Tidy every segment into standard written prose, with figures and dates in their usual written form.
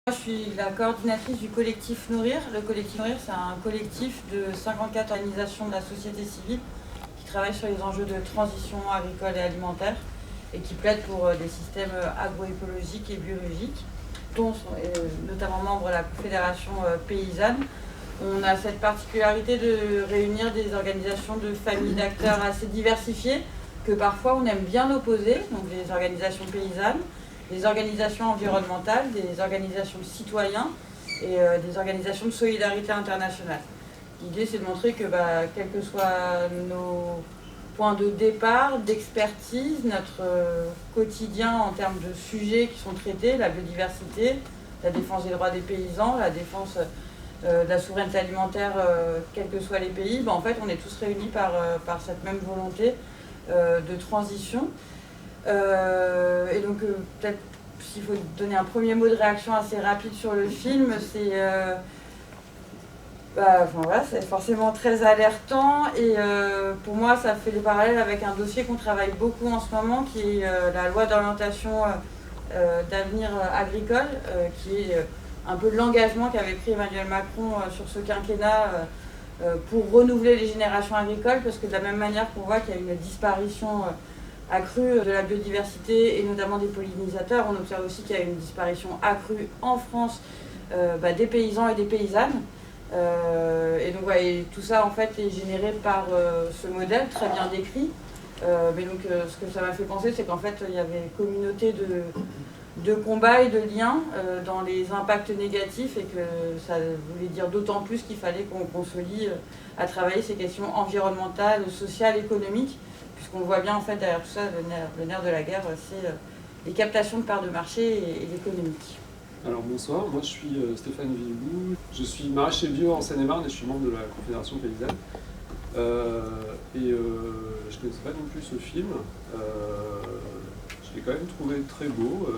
Je suis la coordinatrice du collectif Nourrir. Le collectif Nourrir, c'est un collectif de 54 organisations de la société civile qui travaillent sur les enjeux de transition agricole et alimentaire et qui plaident pour des systèmes agroécologiques et biologiques, dont sont notamment membres de la Confédération paysanne. On a cette particularité de réunir des organisations de familles d'acteurs assez diversifiées que parfois on aime bien opposer, donc les organisations paysannes, des organisations environnementales, des organisations de citoyens et des organisations de solidarité internationale. L'idée, c'est de montrer que, quels que soient nos points de départ, d'expertise, notre quotidien en termes de sujets qui sont traités, la biodiversité, la défense des droits des paysans, la défense de la souveraineté alimentaire, quels que soient les pays, en fait, on est tous réunis par cette même volonté de transition. Et donc, peut-être s'il faut donner un premier mot de réaction assez rapide sur le film, c'est c'est forcément très alertant et pour moi ça fait le parallèle avec un dossier qu'on travaille beaucoup en ce moment qui est la loi d'orientation d'avenir agricole, qui est un peu l'engagement qu'avait pris Emmanuel Macron sur ce quinquennat pour renouveler les générations agricoles, parce que de la même manière qu'on voit qu'il y a une disparition accrue de la biodiversité et notamment des pollinisateurs, on observe aussi qu'il y a une disparition accrue en France des paysans et des paysannes. Et donc et tout ça en fait est généré par ce modèle très bien décrit. Mais donc ce que ça m'a fait penser, c'est qu'en fait il y avait une communauté de combats et de liens dans les impacts négatifs, et que ça voulait dire d'autant plus qu'il fallait qu'on se lie à travailler ces questions environnementales, sociales, économiques, puisqu'on voit bien en fait derrière tout ça, le nerf de la guerre, c'est les captations de parts de marché et l'économique. Alors bonsoir, moi je suis Stéphane Villebout, je suis maraîcher bio en Seine-et-Marne et je suis membre de la Confédération paysanne. Je ne connaissais pas non plus ce film, je l'ai quand même trouvé très beau,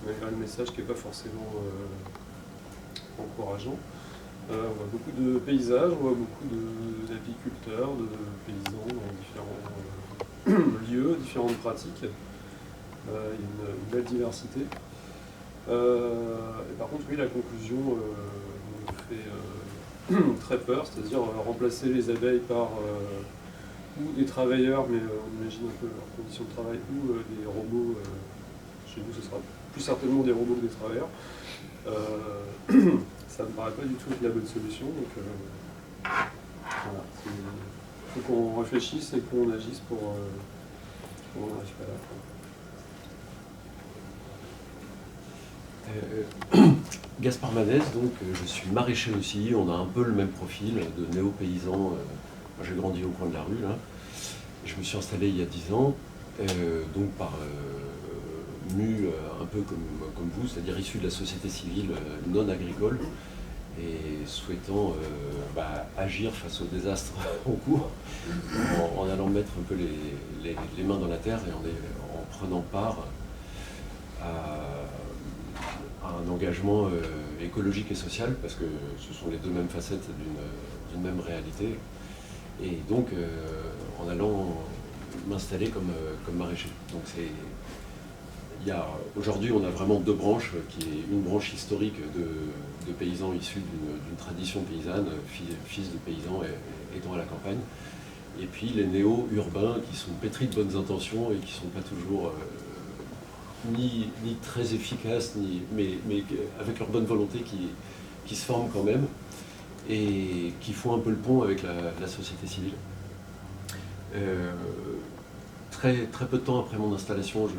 malgré le message qui n'est pas forcément encourageant. On voit beaucoup de paysages, on voit beaucoup d'apiculteurs, de paysans dans différents lieux, différentes pratiques. Il y a une belle diversité. Et par contre, oui, la conclusion me fait très peur, c'est-à-dire remplacer les abeilles par ou des travailleurs, mais on imagine un peu leurs conditions de travail, ou des robots. Chez nous, ce sera plus certainement des robots que des travailleurs. Ça ne me paraît pas du tout être la bonne solution. Donc voilà, il faut qu'on réfléchisse et qu'on agisse pour qu'on n'arrive pas là. Gaspard Manès, donc je suis maraîcher aussi, on a un peu le même profil de néo-paysan. J'ai grandi au coin de la rue là. Je me suis installé il y a 10 ans, donc par mu un peu comme vous, c'est-à-dire issu de la société civile non agricole, et souhaitant agir face aux désastres en cours, en allant mettre un peu les mains dans la terre et en prenant part à un engagement écologique et social, parce que ce sont les deux mêmes facettes d'une même réalité, et donc en allant m'installer comme maraîcher. Donc aujourd'hui on a vraiment deux branches, qui est une branche historique de paysans issus d'une tradition paysanne, fils de paysans étant à la campagne, et puis les néo-urbains qui sont pétris de bonnes intentions et qui ne sont pas toujours ni très efficaces, mais avec leur bonne volonté qui se forment quand même et qui font un peu le pont avec la société civile. Très peu de temps après mon installation,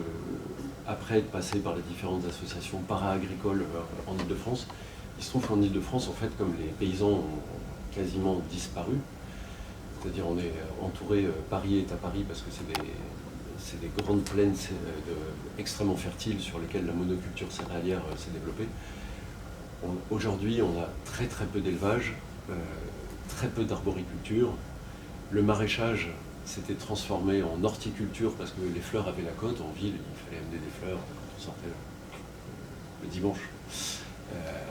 après être passé par les différentes associations para-agricoles en Ile-de-France, il se trouve qu'en Ile-de-France, en fait, comme les paysans ont quasiment disparu, c'est-à-dire on est entouré, Paris est à Paris parce que c'est des grandes plaines extrêmement fertiles sur lesquelles la monoculture céréalière s'est développée. Aujourd'hui, on a très peu d'élevage, très peu d'arboriculture. Le maraîchage s'était transformé en horticulture parce que les fleurs avaient la cote. En ville, il fallait amener des fleurs quand on sortait le dimanche.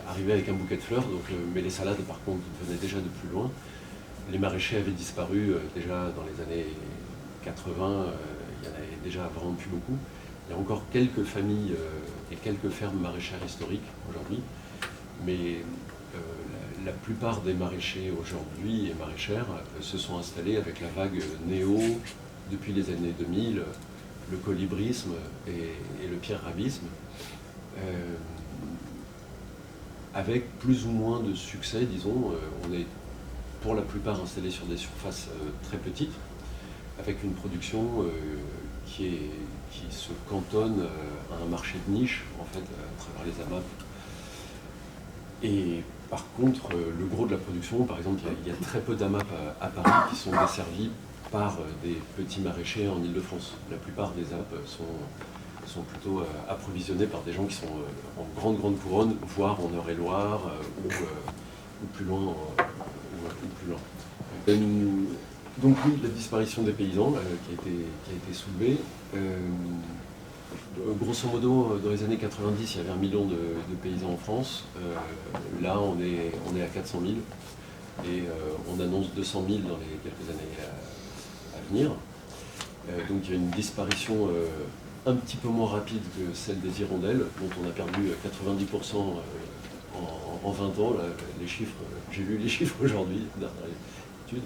Arriver avec un bouquet de fleurs, mais les salades, par contre, venaient déjà de plus loin. Les maraîchers avaient disparu déjà dans les années 80. Il y en avait déjà vraiment plus beaucoup. Il y a encore quelques familles et quelques fermes maraîchères historiques aujourd'hui, mais la plupart des maraîchers aujourd'hui et maraîchères se sont installés avec la vague néo depuis les années 2000, le colibrisme et le pierre-rabisme, avec plus ou moins de succès, disons. On est pour la plupart installés sur des surfaces très petites, avec une production qui se cantonne à un marché de niche, en fait, à travers les AMAP. Et par contre, le gros de la production, par exemple, il y a très peu d'AMAP à Paris qui sont desservis par des petits maraîchers en Île-de-France. La plupart des AMAP sont plutôt approvisionnés par des gens qui sont en grande couronne, voire en Eure-et-Loire ou plus loin. Ou plus loin. Donc oui, la disparition des paysans qui a été soulevée. Grosso modo, dans les années 90, il y avait 1 million de paysans en France. Là, on est à 400 000 et on annonce 200 000 dans les quelques années à venir. Donc il y a une disparition un petit peu moins rapide que celle des hirondelles, dont on a perdu 90% en 20 ans. Là, les chiffres, j'ai lu les chiffres aujourd'hui, dernière étude.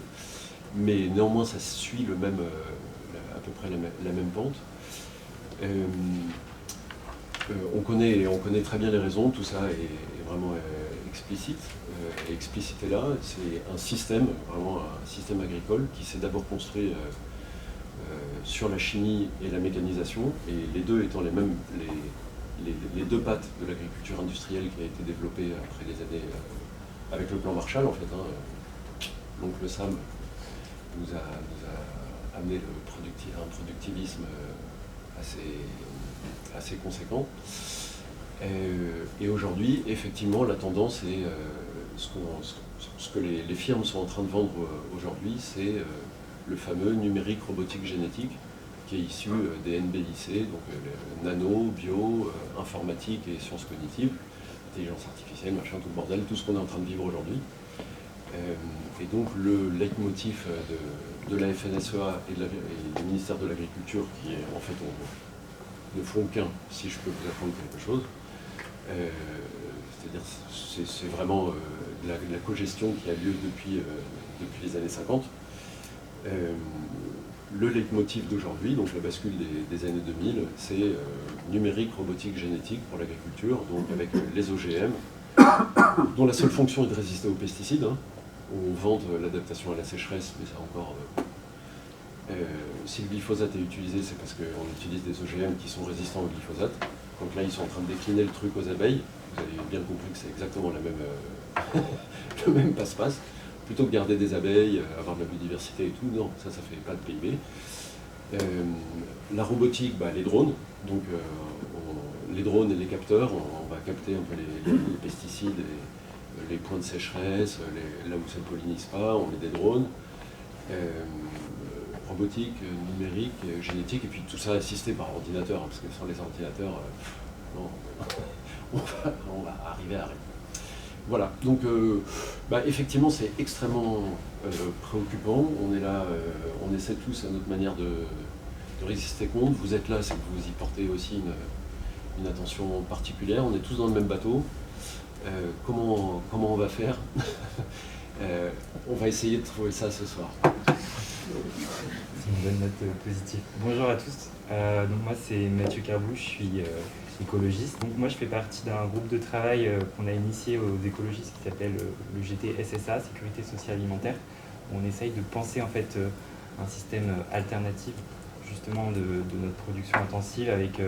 Mais néanmoins, ça suit à peu près la même pente. On connaît très bien les raisons, tout ça est vraiment explicite. Et explicité là, c'est un système, vraiment un système agricole qui s'est d'abord construit sur la chimie et la mécanisation, et les deux étant les mêmes, les deux pattes de l'agriculture industrielle qui a été développée après les années avec le plan Marshall en fait. Donc le SAM nous a amené un productivisme assez conséquent. Et aujourd'hui, effectivement, la tendance est ce que les firmes sont en train de vendre aujourd'hui, c'est le fameux numérique robotique génétique qui est issu des NBIC, donc nano, bio, informatique et sciences cognitives, intelligence artificielle, machin, tout le bordel, tout ce qu'on est en train de vivre aujourd'hui. Et donc le leitmotiv de la FNSEA et du ministère de l'Agriculture, qui est en fait, ne font qu'un, si je peux vous apprendre quelque chose, c'est-à-dire c'est vraiment la cogestion qui a lieu depuis les années 50. Le leitmotiv d'aujourd'hui, donc la bascule des années 2000, c'est numérique, robotique, génétique pour l'agriculture, donc avec les OGM, dont la seule fonction est de résister aux pesticides. On vante l'adaptation à la sécheresse, mais ça encore... si le glyphosate est utilisé, c'est parce qu'on utilise des OGM qui sont résistants au glyphosate. Donc là, ils sont en train de décliner le truc aux abeilles. Vous avez bien compris que c'est exactement le même passe-passe. Plutôt que garder des abeilles, avoir de la biodiversité et tout, non, ça fait pas de PIB. La robotique, les drones. Donc les drones et les capteurs, on va capter un peu les pesticides, les points de sécheresse, là où ça ne pollinise pas, on met des drones. Robotique, numérique, génétique, et puis tout ça assisté par ordinateur, parce que sans les ordinateurs, non, on va arriver à rien. Voilà, donc effectivement c'est extrêmement préoccupant. On est là, on essaie tous à notre manière de résister contre. Vous êtes là, c'est que vous y portez aussi une attention particulière. On est tous dans le même bateau. Comment on va faire? On va essayer de trouver ça ce soir. C'est une bonne note positive. Bonjour à tous. Donc moi c'est Mathieu Carbou, je suis écologiste. Donc moi je fais partie d'un groupe de travail qu'on a initié aux écologistes qui s'appelle le GT-SSA, Sécurité Sociale Alimentaire. Où on essaye de penser en fait un système alternatif justement de notre production intensive avec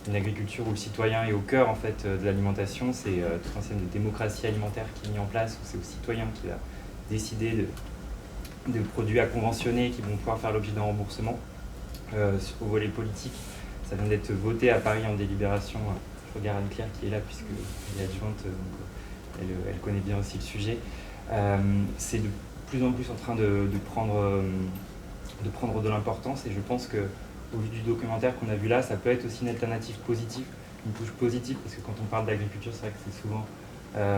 une agriculture où le citoyen est au cœur en fait de l'alimentation. C'est tout un système de démocratie alimentaire qui est mis en place où c'est au citoyen qui va décider de produits à conventionner qui vont pouvoir faire l'objet d'un remboursement. Au volet politique, ça vient d'être voté à Paris en délibération. Je regarde Anne-Claire qui est là puisqu'elle est adjointe, donc elle connaît bien aussi le sujet. C'est de plus en plus en train de prendre de l'importance, et je pense qu'au vu du documentaire qu'on a vu là, ça peut être aussi une alternative positive, une touche positive, parce que quand on parle d'agriculture, c'est vrai que c'est souvent,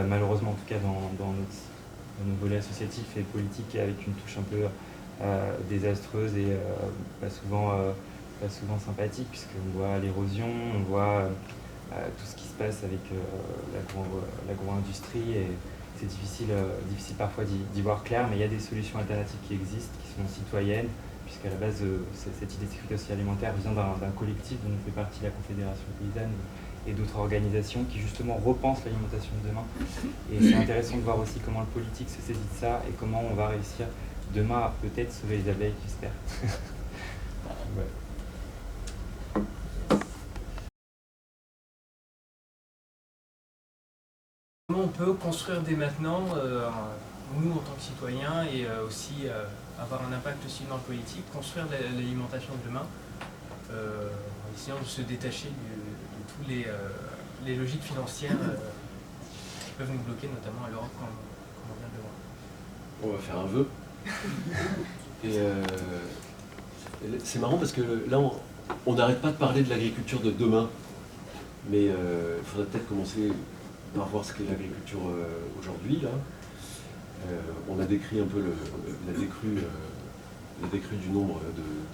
malheureusement en tout cas dans nos volets associatifs et politiques, avec une touche un peu désastreuse et souvent pas souvent sympathique, puisqu'on voit l'érosion, on voit tout ce qui se passe avec l'agro-industrie, et c'est difficile parfois d'y voir clair, mais il y a des solutions alternatives qui existent, qui sont citoyennes, puisqu'à la base, cette idée de sécurité aussi alimentaire vient d'un collectif dont fait partie la Confédération paysanne et d'autres organisations qui justement repensent l'alimentation de demain. Et c'est intéressant de voir aussi comment le politique se saisit de ça et comment on va réussir demain à peut-être sauver les abeilles, j'espère. Ouais. Comment on peut construire dès maintenant, nous en tant que citoyens, et aussi avoir un impact aussi dans le politique, construire l'alimentation de demain, en essayant de se détacher de toutes les logiques financières qui peuvent nous bloquer, notamment à l'Europe, comme on vient de le voir. On va faire un vœu. Et c'est marrant parce que là, on n'arrête pas de parler de l'agriculture de demain, mais il faudrait peut-être commencer par voir ce qu'est l'agriculture aujourd'hui. Là, on a décrit un peu la décrue du nombre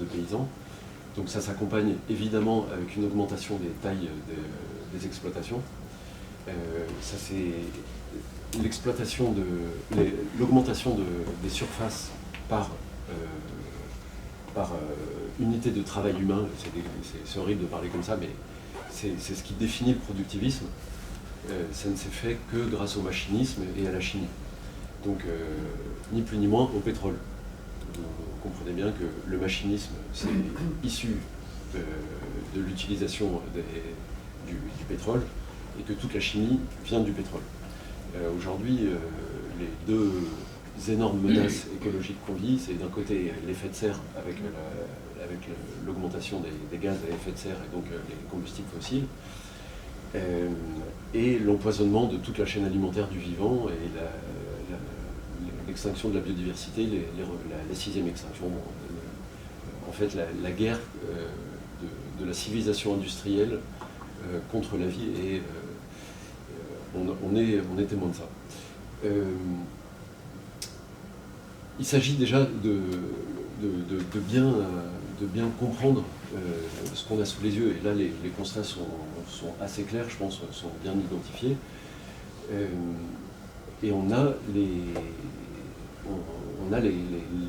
de paysans. Donc ça s'accompagne évidemment avec une augmentation des tailles des exploitations. Ça c'est l'augmentation des surfaces par unité de travail humain. C'est horrible de parler comme ça, mais c'est ce qui définit le productivisme. Ça ne s'est fait que grâce au machinisme et à la chimie. Donc, ni plus ni moins au pétrole. Vous comprenez bien que le machinisme, c'est issu de l'utilisation du pétrole et que toute la chimie vient du pétrole. Aujourd'hui, les deux énormes menaces écologiques qu'on vit, c'est d'un côté l'effet de serre avec l'augmentation des gaz à effet de serre et donc les combustibles fossiles, et l'empoisonnement de toute la chaîne alimentaire du vivant et l'extinction de la biodiversité, la sixième extinction. En fait, la guerre de la civilisation industrielle contre la vie, et on est témoin de ça. Il s'agit déjà de bien comprendre ce qu'on a sous les yeux, et là les constats sont assez clairs, je pense, sont bien identifiés, et on a les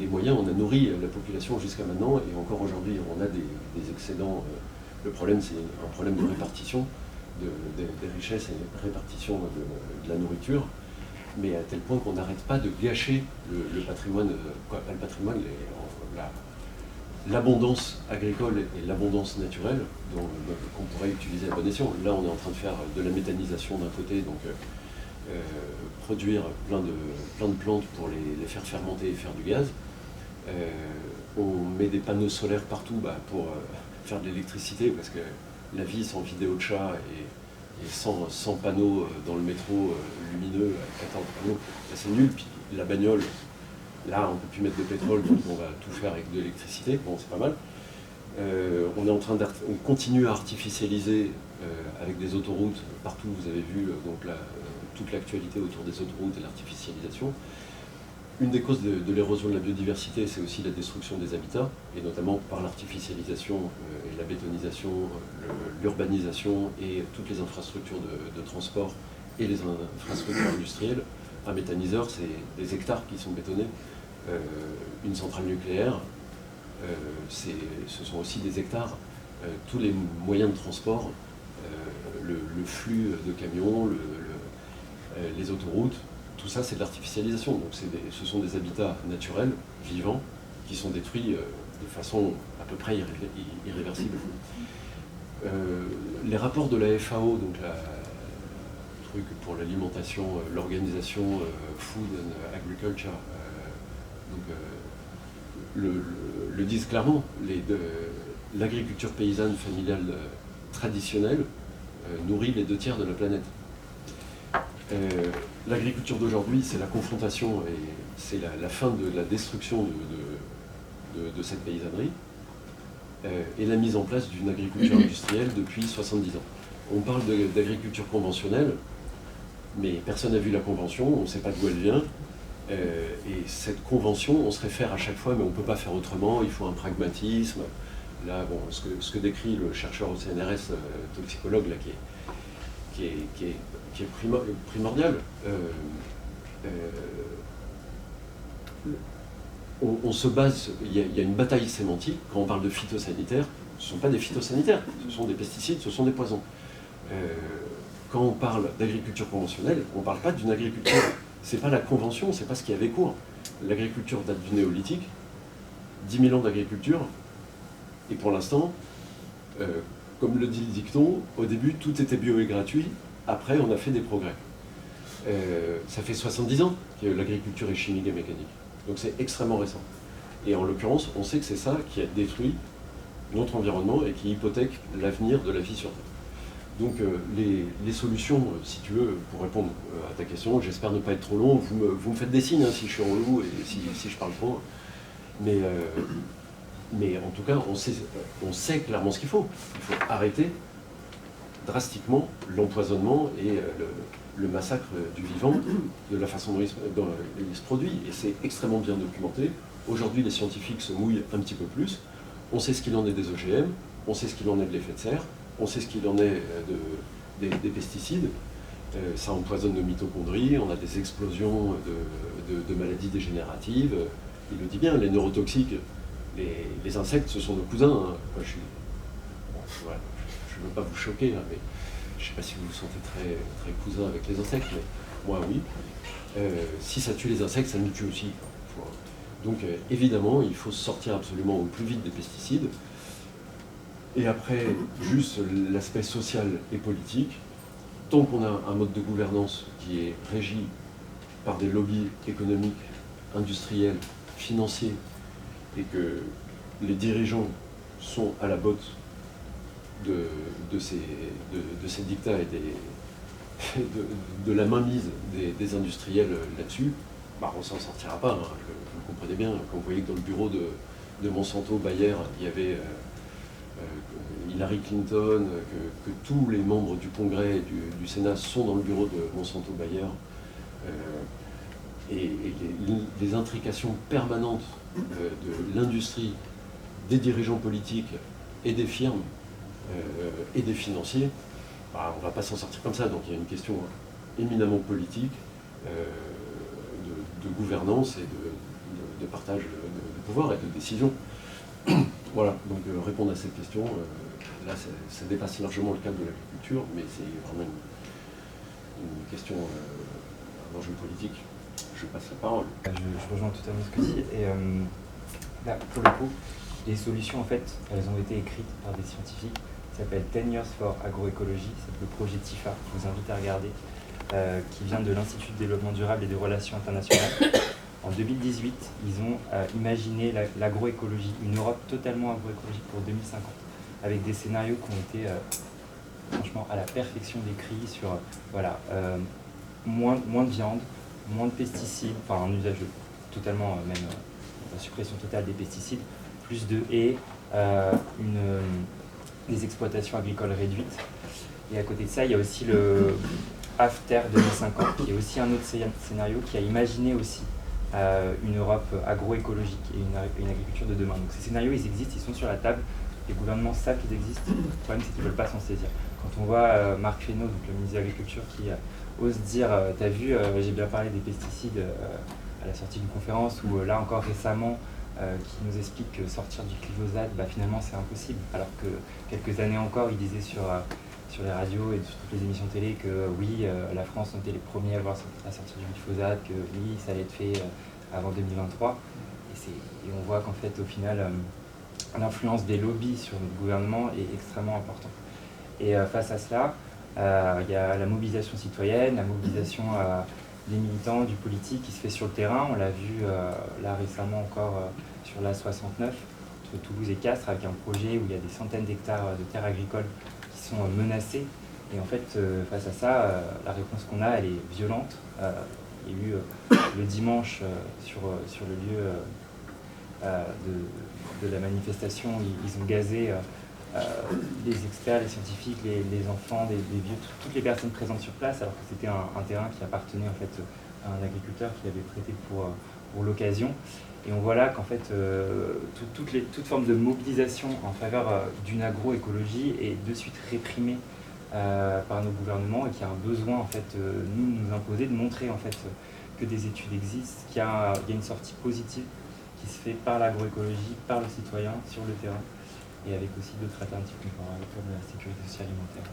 moyens, on a nourri la population jusqu'à maintenant, et encore aujourd'hui on a des excédents. Le problème, c'est un problème de répartition des richesses et de répartition de la nourriture, mais à tel point qu'on n'arrête pas de gâcher le patrimoine, pas le patrimoine, l'abondance agricole et l'abondance naturelle qu'on pourrait utiliser à bon escient. Là, on est en train de faire de la méthanisation d'un côté, donc produire plein de plantes pour les faire fermenter et faire du gaz. On met des panneaux solaires partout pour faire de l'électricité, parce que la vie sans vidéo de chat et sans panneaux dans le métro lumineux, 14 panneaux, c'est nul. Puis la bagnole, là on ne peut plus mettre de pétrole, donc on va tout faire avec de l'électricité, bon c'est pas mal. On continue à artificialiser avec des autoroutes partout. Vous avez vu toute l'actualité autour des autoroutes et l'artificialisation. Une des causes de l'érosion de la biodiversité, c'est aussi la destruction des habitats, et notamment par l'artificialisation et la bétonisation, l'urbanisation et toutes les infrastructures de transport et les infrastructures industrielles. Un méthaniseur, c'est des hectares qui sont bétonnés. Une centrale nucléaire, ce sont aussi des hectares. Tous les moyens de transport, le flux de camions, les autoroutes, tout ça c'est de l'artificialisation. Donc ce sont des habitats naturels, vivants, qui sont détruits de façon à peu près irréversible. Les rapports de la FAO, donc le truc pour l'alimentation, l'organisation Food and Agriculture, le disent clairement. L'agriculture paysanne familiale traditionnelle nourrit les 2 tiers de la planète. L'agriculture d'aujourd'hui, c'est la confrontation et c'est la fin de la destruction de cette paysannerie et la mise en place d'une agriculture industrielle depuis 70 ans. On parle d'agriculture conventionnelle, mais personne n'a vu la convention, on ne sait pas d'où elle vient. Et cette convention, on se réfère à chaque fois, mais on ne peut pas faire autrement, il faut un pragmatisme. Là, bon, ce que décrit le chercheur au CNRS, toxicologue, là, qui est primordial. On se base, il y a une bataille sémantique, quand on parle de phytosanitaires, ce ne sont pas des phytosanitaires, ce sont des pesticides, ce sont des poisons. Quand on parle d'agriculture conventionnelle, on ne parle pas d'une agriculture, ce n'est pas la convention, ce n'est pas ce qui avait cours. L'agriculture date du néolithique, 10 000 ans d'agriculture, et pour l'instant, comme le dit le dicton, au début tout était bio et gratuit, après on a fait des progrès. Ça fait 70 ans que l'agriculture est chimique et mécanique, donc c'est extrêmement récent. Et en l'occurrence, on sait que c'est ça qui a détruit notre environnement et qui hypothèque l'avenir de la vie sur Terre. Donc les solutions, si tu veux, pour répondre à ta question, j'espère ne pas être trop long, vous me faites des signes si je suis relou et si je parle trop. Mais en tout cas, on sait clairement ce qu'il faut. Il faut arrêter drastiquement l'empoisonnement et le massacre du vivant de la façon dont il se produit. Et c'est extrêmement bien documenté. Aujourd'hui, les scientifiques se mouillent un petit peu plus. On sait ce qu'il en est des OGM, on sait ce qu'il en est de l'effet de serre, on sait ce qu'il en est des pesticides. Ça empoisonne nos mitochondries, on a des explosions de maladies dégénératives. Il le dit bien, les neurotoxiques, les insectes, ce sont nos cousins. Hein. Moi, voilà, je ne veux pas vous choquer, hein, mais je ne sais pas si vous vous sentez très, très cousin avec les insectes, mais moi oui. Si ça tue les insectes, ça nous tue aussi. Donc évidemment, il faut sortir absolument au plus vite des pesticides. Et après, juste l'aspect social et politique, tant qu'on a un mode de gouvernance qui est régi par des lobbies économiques, industriels, financiers, et que les dirigeants sont à la botte de ces dictats et de la mainmise des industriels là-dessus, bah, on ne s'en sortira pas. Hein. Vous comprenez bien, quand vous voyez que dans le bureau de Monsanto Bayer, il y avait Hillary Clinton, que tous les membres du Congrès et du Sénat sont dans le bureau de Monsanto Bayer, et les intrications permanentes de l'industrie, des dirigeants politiques et des firmes et des financiers, bah, on ne va pas s'en sortir comme ça. Donc il y a une question éminemment politique, de gouvernance et de partage de pouvoir et de décision. Voilà, donc répondre à cette question, là ça dépasse largement le cadre de l'agriculture, mais c'est vraiment une question, un enjeu politique. Je passe la parole. Je rejoins totalement ce que tu dis. Et là, pour le coup, les solutions, en fait, elles ont été écrites par des scientifiques. Ça s'appelle 10 Years for Agroecology, c'est le projet TIFA, je vous invite à regarder, qui vient de l'Institut de développement durable et des relations internationales. En 2018, ils ont imaginé l'agroécologie, une Europe totalement agroécologique pour 2050, avec des scénarios qui ont été franchement à la perfection décrits sur voilà, moins de viande, moins de pesticides, enfin un usage totalement, même la suppression totale des pesticides, plus de haies, des exploitations agricoles réduites. Et à côté de ça, il y a aussi le After 2050, qui est aussi un autre scénario qui a imaginé aussi une Europe agroécologique et une agriculture de demain. Donc ces scénarios, ils existent, ils sont sur la table, les gouvernements savent qu'ils existent, le problème c'est qu'ils ne veulent pas s'en saisir. Quand on voit Marc Fesneau, donc le ministre de l'Agriculture, qui ose dire « t'as vu, j'ai bien parlé des pesticides à la sortie d'une conférence » ou là encore récemment, qui nous explique que sortir du glyphosate, bah, finalement c'est impossible, alors que quelques années encore, il disait sur les radios et sur toutes les émissions télé que oui, la France, on était les premiers à sortir du glyphosate, que oui, ça allait être fait avant 2023. Et on voit qu'en fait, au final, l'influence des lobbies sur notre gouvernement est extrêmement importante. Et face à cela, il y a la mobilisation citoyenne, la mobilisation des militants, du politique qui se fait sur le terrain. On l'a vu là récemment encore sur l'A69, entre Toulouse et Castres, avec un projet où il y a des centaines d'hectares de terres agricoles qui sont menacées. Et en fait, face à ça, la réponse qu'on a, elle est violente. Il y a eu le dimanche sur le lieu de la manifestation, ils ont gazé les experts, les scientifiques, les enfants, les vieux, toutes les personnes présentes sur place, alors que c'était un terrain qui appartenait en fait à un agriculteur qui l'avait prêté pour pour l'occasion. Et on voit là qu'en fait, toute forme de mobilisation en faveur d'une agroécologie est de suite réprimée par nos gouvernements et qu'il y a un besoin, en fait, nous imposer, de montrer en fait, que des études existent, qu'il y a une sortie positive qui se fait par l'agroécologie, par le citoyen, sur le terrain, et avec aussi d'autres alternatives comparables comme la sécurité sociale alimentaire.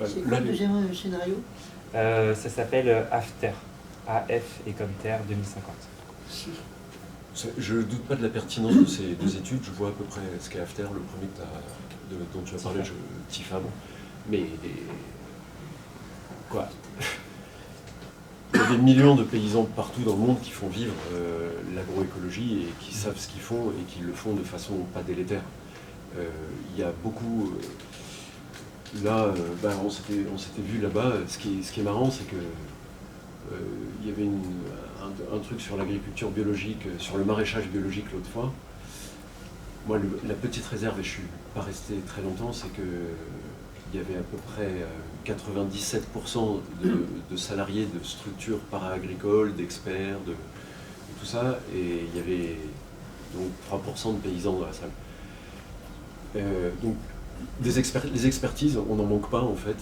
C'est quoi le deuxième scénario? Ça s'appelle AFTER, AF et comme terre 2050. Je ne doute pas de la pertinence de ces deux études, je vois à peu près ce qu'est AFTER, le premier dont tu as parlé, TIFAB. Mais quoi? Il y a des millions de paysans partout dans le monde qui font vivre l'agroécologie et qui savent ce qu'ils font et qui le font de façon pas délétère. Il y a beaucoup... Là, on s'était vu là-bas. Ce qui est marrant, c'est que il y avait un truc sur l'agriculture biologique, sur le maraîchage biologique l'autre fois. Moi, la petite réserve, et je ne suis pas resté très longtemps, c'est qu'il y avait à peu près 97% de salariés de structures para-agricoles, d'experts, de tout ça, et il y avait donc 3% de paysans dans la salle. Donc, les expertises, on n'en manque pas en fait,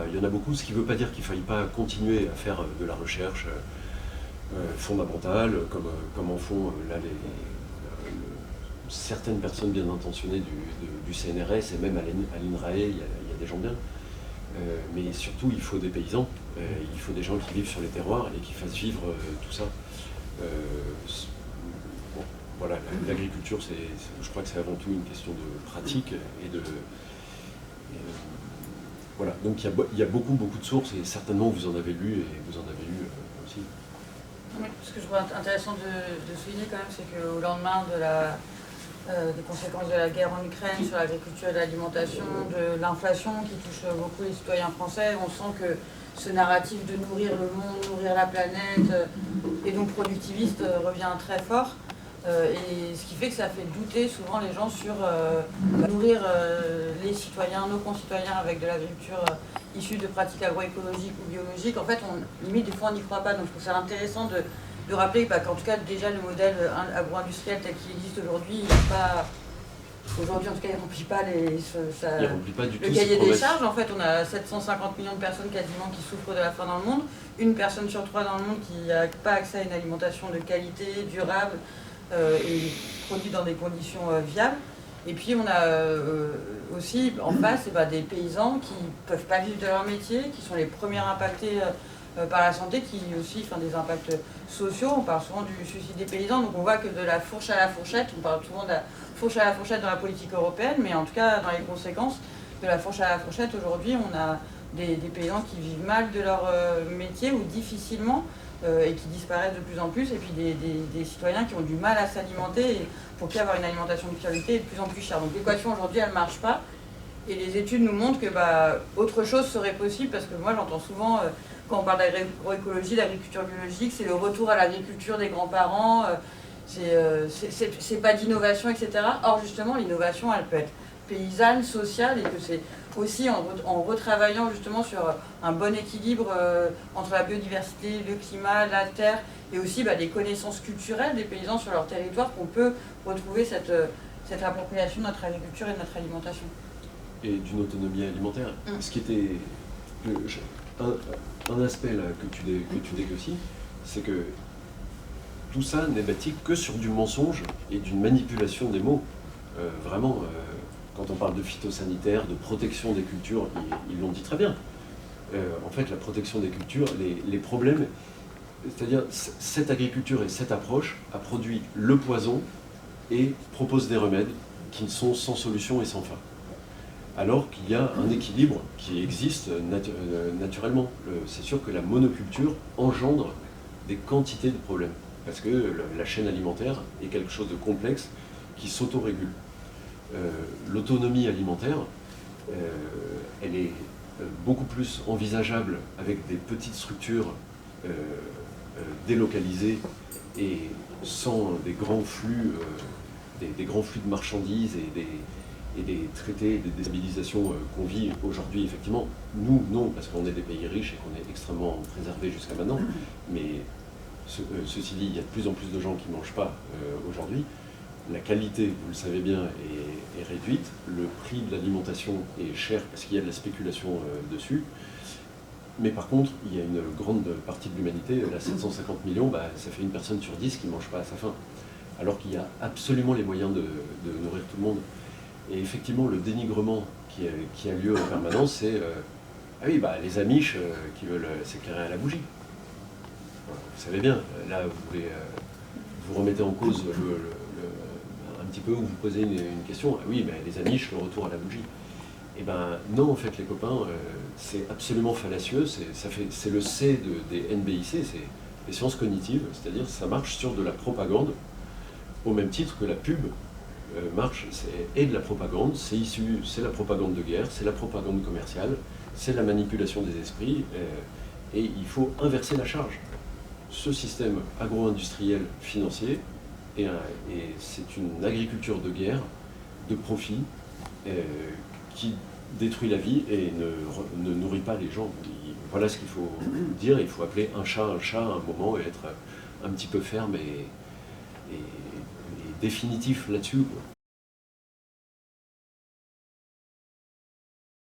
il y en a beaucoup, ce qui ne veut pas dire qu'il ne faille pas continuer à faire de la recherche fondamentale, comme en font là certaines personnes bien intentionnées du CNRS et même à l'INRAE, il y a des gens bien. Mais surtout, il faut des paysans, il faut des gens qui vivent sur les terroirs et qui fassent vivre tout ça. Bon, voilà, l'agriculture, je crois que c'est avant tout une question de pratique et de... voilà, donc il y a beaucoup de sources et certainement vous en avez lu et vous en avez lu aussi. Oui, ce que je trouve intéressant de souligner quand même, c'est qu'au lendemain des conséquences de la guerre en Ukraine sur l'agriculture et l'alimentation, de l'inflation qui touche beaucoup les citoyens français, on sent que ce narratif de nourrir le monde, nourrir la planète, et donc productiviste, revient très fort. Et ce qui fait que ça fait douter souvent les gens sur nourrir les citoyens, nos concitoyens avec de l'agriculture issue de pratiques agroécologiques ou biologiques. En fait, limite des fois on n'y croit pas, donc je trouve ça intéressant de rappeler qu'en tout cas déjà le modèle agro-industriel tel qu'il existe aujourd'hui, il n'est pas... Aujourd'hui, en tout cas, il ne remplit pas le cahier des charges. En fait, on a 750 millions de personnes quasiment qui souffrent de la faim dans le monde. Une personne sur trois dans le monde qui n'a pas accès à une alimentation de qualité, durable et produite dans des conditions viables. Et puis, on a aussi en face des paysans qui ne peuvent pas vivre de leur métier, qui sont les premiers impactés par la santé, qui aussi font des impacts sociaux. On parle souvent du suicide des paysans, donc on voit que de la fourche à la fourchette, on parle souvent de la fourche à la fourchette dans la politique européenne, mais en tout cas dans les conséquences de la fourche à la fourchette, aujourd'hui on a des paysans qui vivent mal de leur métier ou difficilement et qui disparaissent de plus en plus, et puis des citoyens qui ont du mal à s'alimenter et pour qui avoir une alimentation de qualité est de plus en plus chère. Donc l'équation aujourd'hui elle ne marche pas et les études nous montrent que autre chose serait possible, parce que moi j'entends souvent quand on parle d'agroécologie, d'agriculture biologique, c'est le retour à l'agriculture des grands-parents, c'est pas d'innovation, etc. Or justement, l'innovation, elle peut être paysanne, sociale, et que c'est aussi en retravaillant justement sur un bon équilibre entre la biodiversité, le climat, la terre, et aussi les connaissances culturelles des paysans sur leur territoire qu'on peut retrouver cette appropriation de notre agriculture et de notre alimentation. Et d'une autonomie alimentaire. Ce qui était... Un aspect là, que tu décris aussi, c'est que tout ça n'est bâti que sur du mensonge et d'une manipulation des mots. Vraiment, quand on parle de phytosanitaire, de protection des cultures, ils l'ont dit très bien. En fait, la protection des cultures, les problèmes, c'est-à-dire cette agriculture et cette approche a produit le poison et propose des remèdes qui sont sans solution et sans fin. Alors qu'il y a un équilibre qui existe naturellement. C'est sûr que la monoculture engendre des quantités de problèmes, parce que la chaîne alimentaire est quelque chose de complexe qui s'autorégule. L'autonomie alimentaire, elle est beaucoup plus envisageable avec des petites structures délocalisées et sans des grands flux de marchandises et des traités, des déstabilisations qu'on vit aujourd'hui, effectivement. Nous, non, parce qu'on est des pays riches et qu'on est extrêmement préservés jusqu'à maintenant, mais ceci dit, il y a de plus en plus de gens qui ne mangent pas aujourd'hui. La qualité, vous le savez bien, est réduite. Le prix de l'alimentation est cher parce qu'il y a de la spéculation dessus. Mais par contre, il y a une grande partie de l'humanité, là 750 millions, ça fait une personne sur 10 qui ne mange pas à sa faim. Alors qu'il y a absolument les moyens de nourrir tout le monde. Et effectivement, le dénigrement qui a lieu en permanence, c'est ah oui, les Amish qui veulent s'éclairer à la bougie. Vous savez bien, là, vous remettez en cause un petit peu, ou vous posez une question. Ah oui, les Amish, le retour à la bougie. Eh ben non, en fait, les copains, c'est absolument fallacieux. C'est le C des NBIC, c'est les sciences cognitives, c'est-à-dire ça marche sur de la propagande, au même titre que la pub marche, et de la propagande, c'est la propagande de guerre, c'est la propagande commerciale, c'est la manipulation des esprits, et il faut inverser la charge. Ce système agro-industriel financier, et c'est une agriculture de guerre, de profit, qui détruit la vie et ne nourrit pas les gens. Voilà ce qu'il faut dire, il faut appeler un chat à un moment et être un petit peu ferme et définitif là-dessus.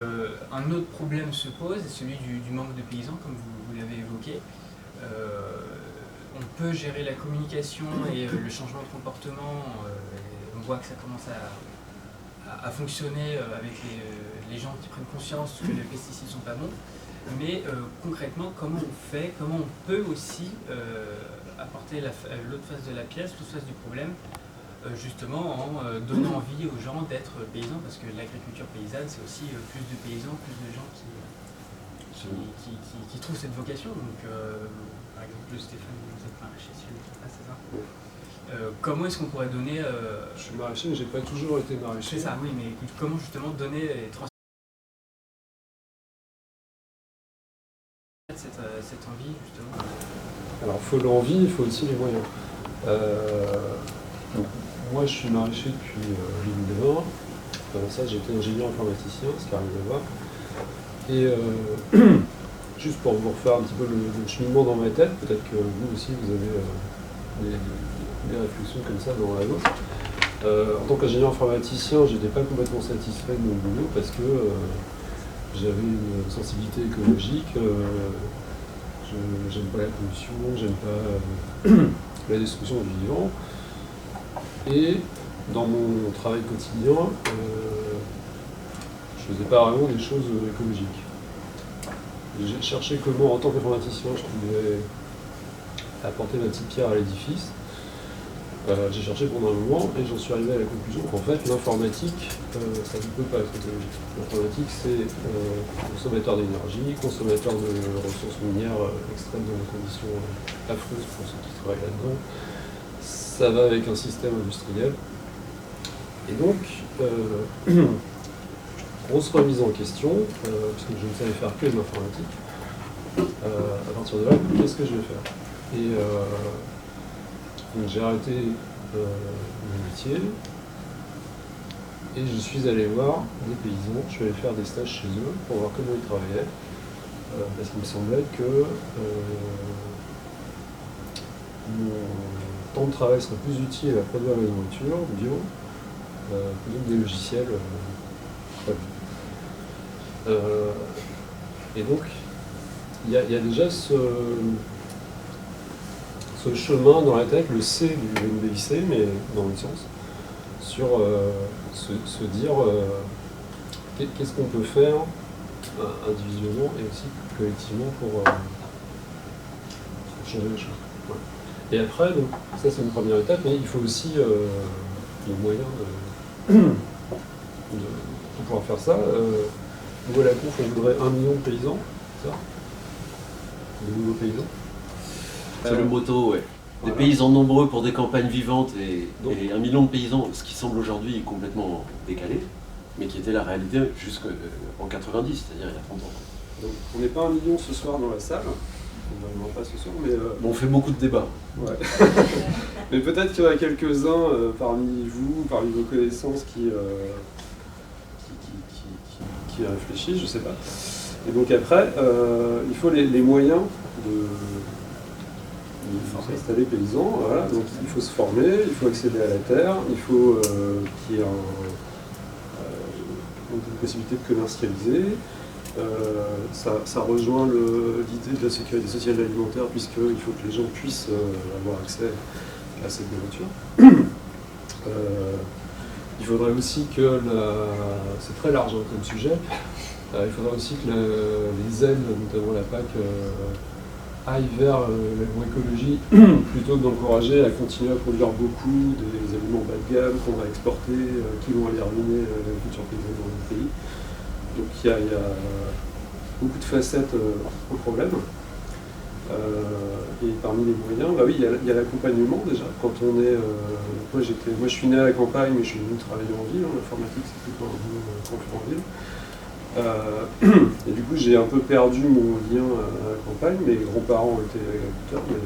Un autre problème se pose, c'est celui du manque de paysans, comme vous l'avez évoqué. On peut gérer la communication et le changement de comportement. On voit que ça commence à fonctionner avec les gens qui prennent conscience que les pesticides ne sont pas bons. Mais concrètement, comment on fait, comment on peut aussi apporter l'autre face de la pièce, l'autre face du problème, justement en donnant envie aux gens d'être paysans, parce que l'agriculture paysanne, c'est aussi plus de paysans, plus de gens qui trouvent cette vocation. Donc, par exemple, Stéphane, vous êtes maraîcher, si je ne me trompe pas, c'est ça? Comment est-ce qu'on pourrait donner... Je suis maraîcher, mais je n'ai pas toujours été maraîcher. C'est ça, oui, mais comment justement donner et transmettre cette envie, justement? Alors, il faut l'envie, il faut aussi les moyens. Donc, moi, je suis maraîcher depuis 2009. Avant ça, j'étais ingénieur informaticien, ce qui arrive à voir. Et juste pour vous refaire un petit peu le cheminement dans ma tête, peut-être que vous aussi, vous avez des réflexions comme ça dans la vôtre. En tant qu'ingénieur informaticien, je n'étais pas complètement satisfait de mon boulot parce que j'avais une sensibilité écologique. J'aime pas la pollution, j'aime pas la destruction du vivant. Et dans mon travail quotidien, je faisais pas vraiment des choses écologiques. J'ai cherché comment, en tant qu'informaticien, je pouvais apporter ma petite pierre à l'édifice. J'ai cherché pendant un moment et j'en suis arrivé à la conclusion qu'en fait, l'informatique, ça ne peut pas être écologique. L'informatique, c'est consommateur d'énergie, consommateur de ressources minières extraites dans des conditions affreuses pour ceux qui travaillent là-dedans. Ça va avec un système industriel. Et donc, grosse remise en question, puisque je ne savais faire que de l'informatique. À partir de là, qu'est-ce que je vais faire? Et donc j'ai arrêté mon métier et je suis allé voir des paysans. Je suis allé faire des stages chez eux pour voir comment ils travaillaient, parce qu'il me semblait que mon temps de travail serait plus utile à produire la nourriture bio plutôt que des logiciels très vieux. Et donc, il y a déjà ce chemin dans la tête, le C du NBIC, mais dans l'autre sens, sur se dire qu'est-ce qu'on peut faire individuellement et aussi collectivement pour changer les choses. Voilà. Et après, donc, ça c'est une première étape, mais il faut aussi les moyens de pouvoir faire ça. Nous à la Conf, on voudrait 1 million de paysans, c'est ça? De nouveaux paysans. C'est le motto, ouais. Des paysans nombreux pour des campagnes vivantes et 1 million de paysans, ce qui semble aujourd'hui complètement décalé, mais qui était la réalité jusqu'en 90, c'est-à-dire il y a 30 ans. Donc on n'est pas 1 million ce soir dans la salle, on n'en pas ce soir, mais... on fait beaucoup de débats. Ouais. Mais peut-être qu'il y en a quelques-uns parmi vous, parmi vos connaissances qui qui réfléchit, je ne sais pas. Et donc après, il faut les moyens de s'installer paysan. Voilà. Donc il faut se former, il faut accéder à la terre, il faut qu'il y ait une possibilité de commercialiser. Ça rejoint l'idée de la sécurité sociale et alimentaire, puisqu'il faut que les gens puissent avoir accès à cette nourriture. Il faudrait aussi que, c'est très large comme sujet, il faudrait aussi que les aides, notamment la PAC, aillent vers l'agroécologie, plutôt que d'encourager à continuer à produire beaucoup des aliments bas de gamme qu'on va exporter, qui vont aller ruiner l'agriculture paysanne dans notre pays. Donc il y a beaucoup de facettes au problème. Et parmi les moyens, bah oui, il y a l'accompagnement déjà. Quand on est, moi je suis né à la campagne, mais je suis venu travailler en ville. L'informatique, c'est plutôt un boulot quand je suis en ville. Et du coup, j'ai un peu perdu mon lien à la campagne. Mes grands-parents étaient agriculteurs, mais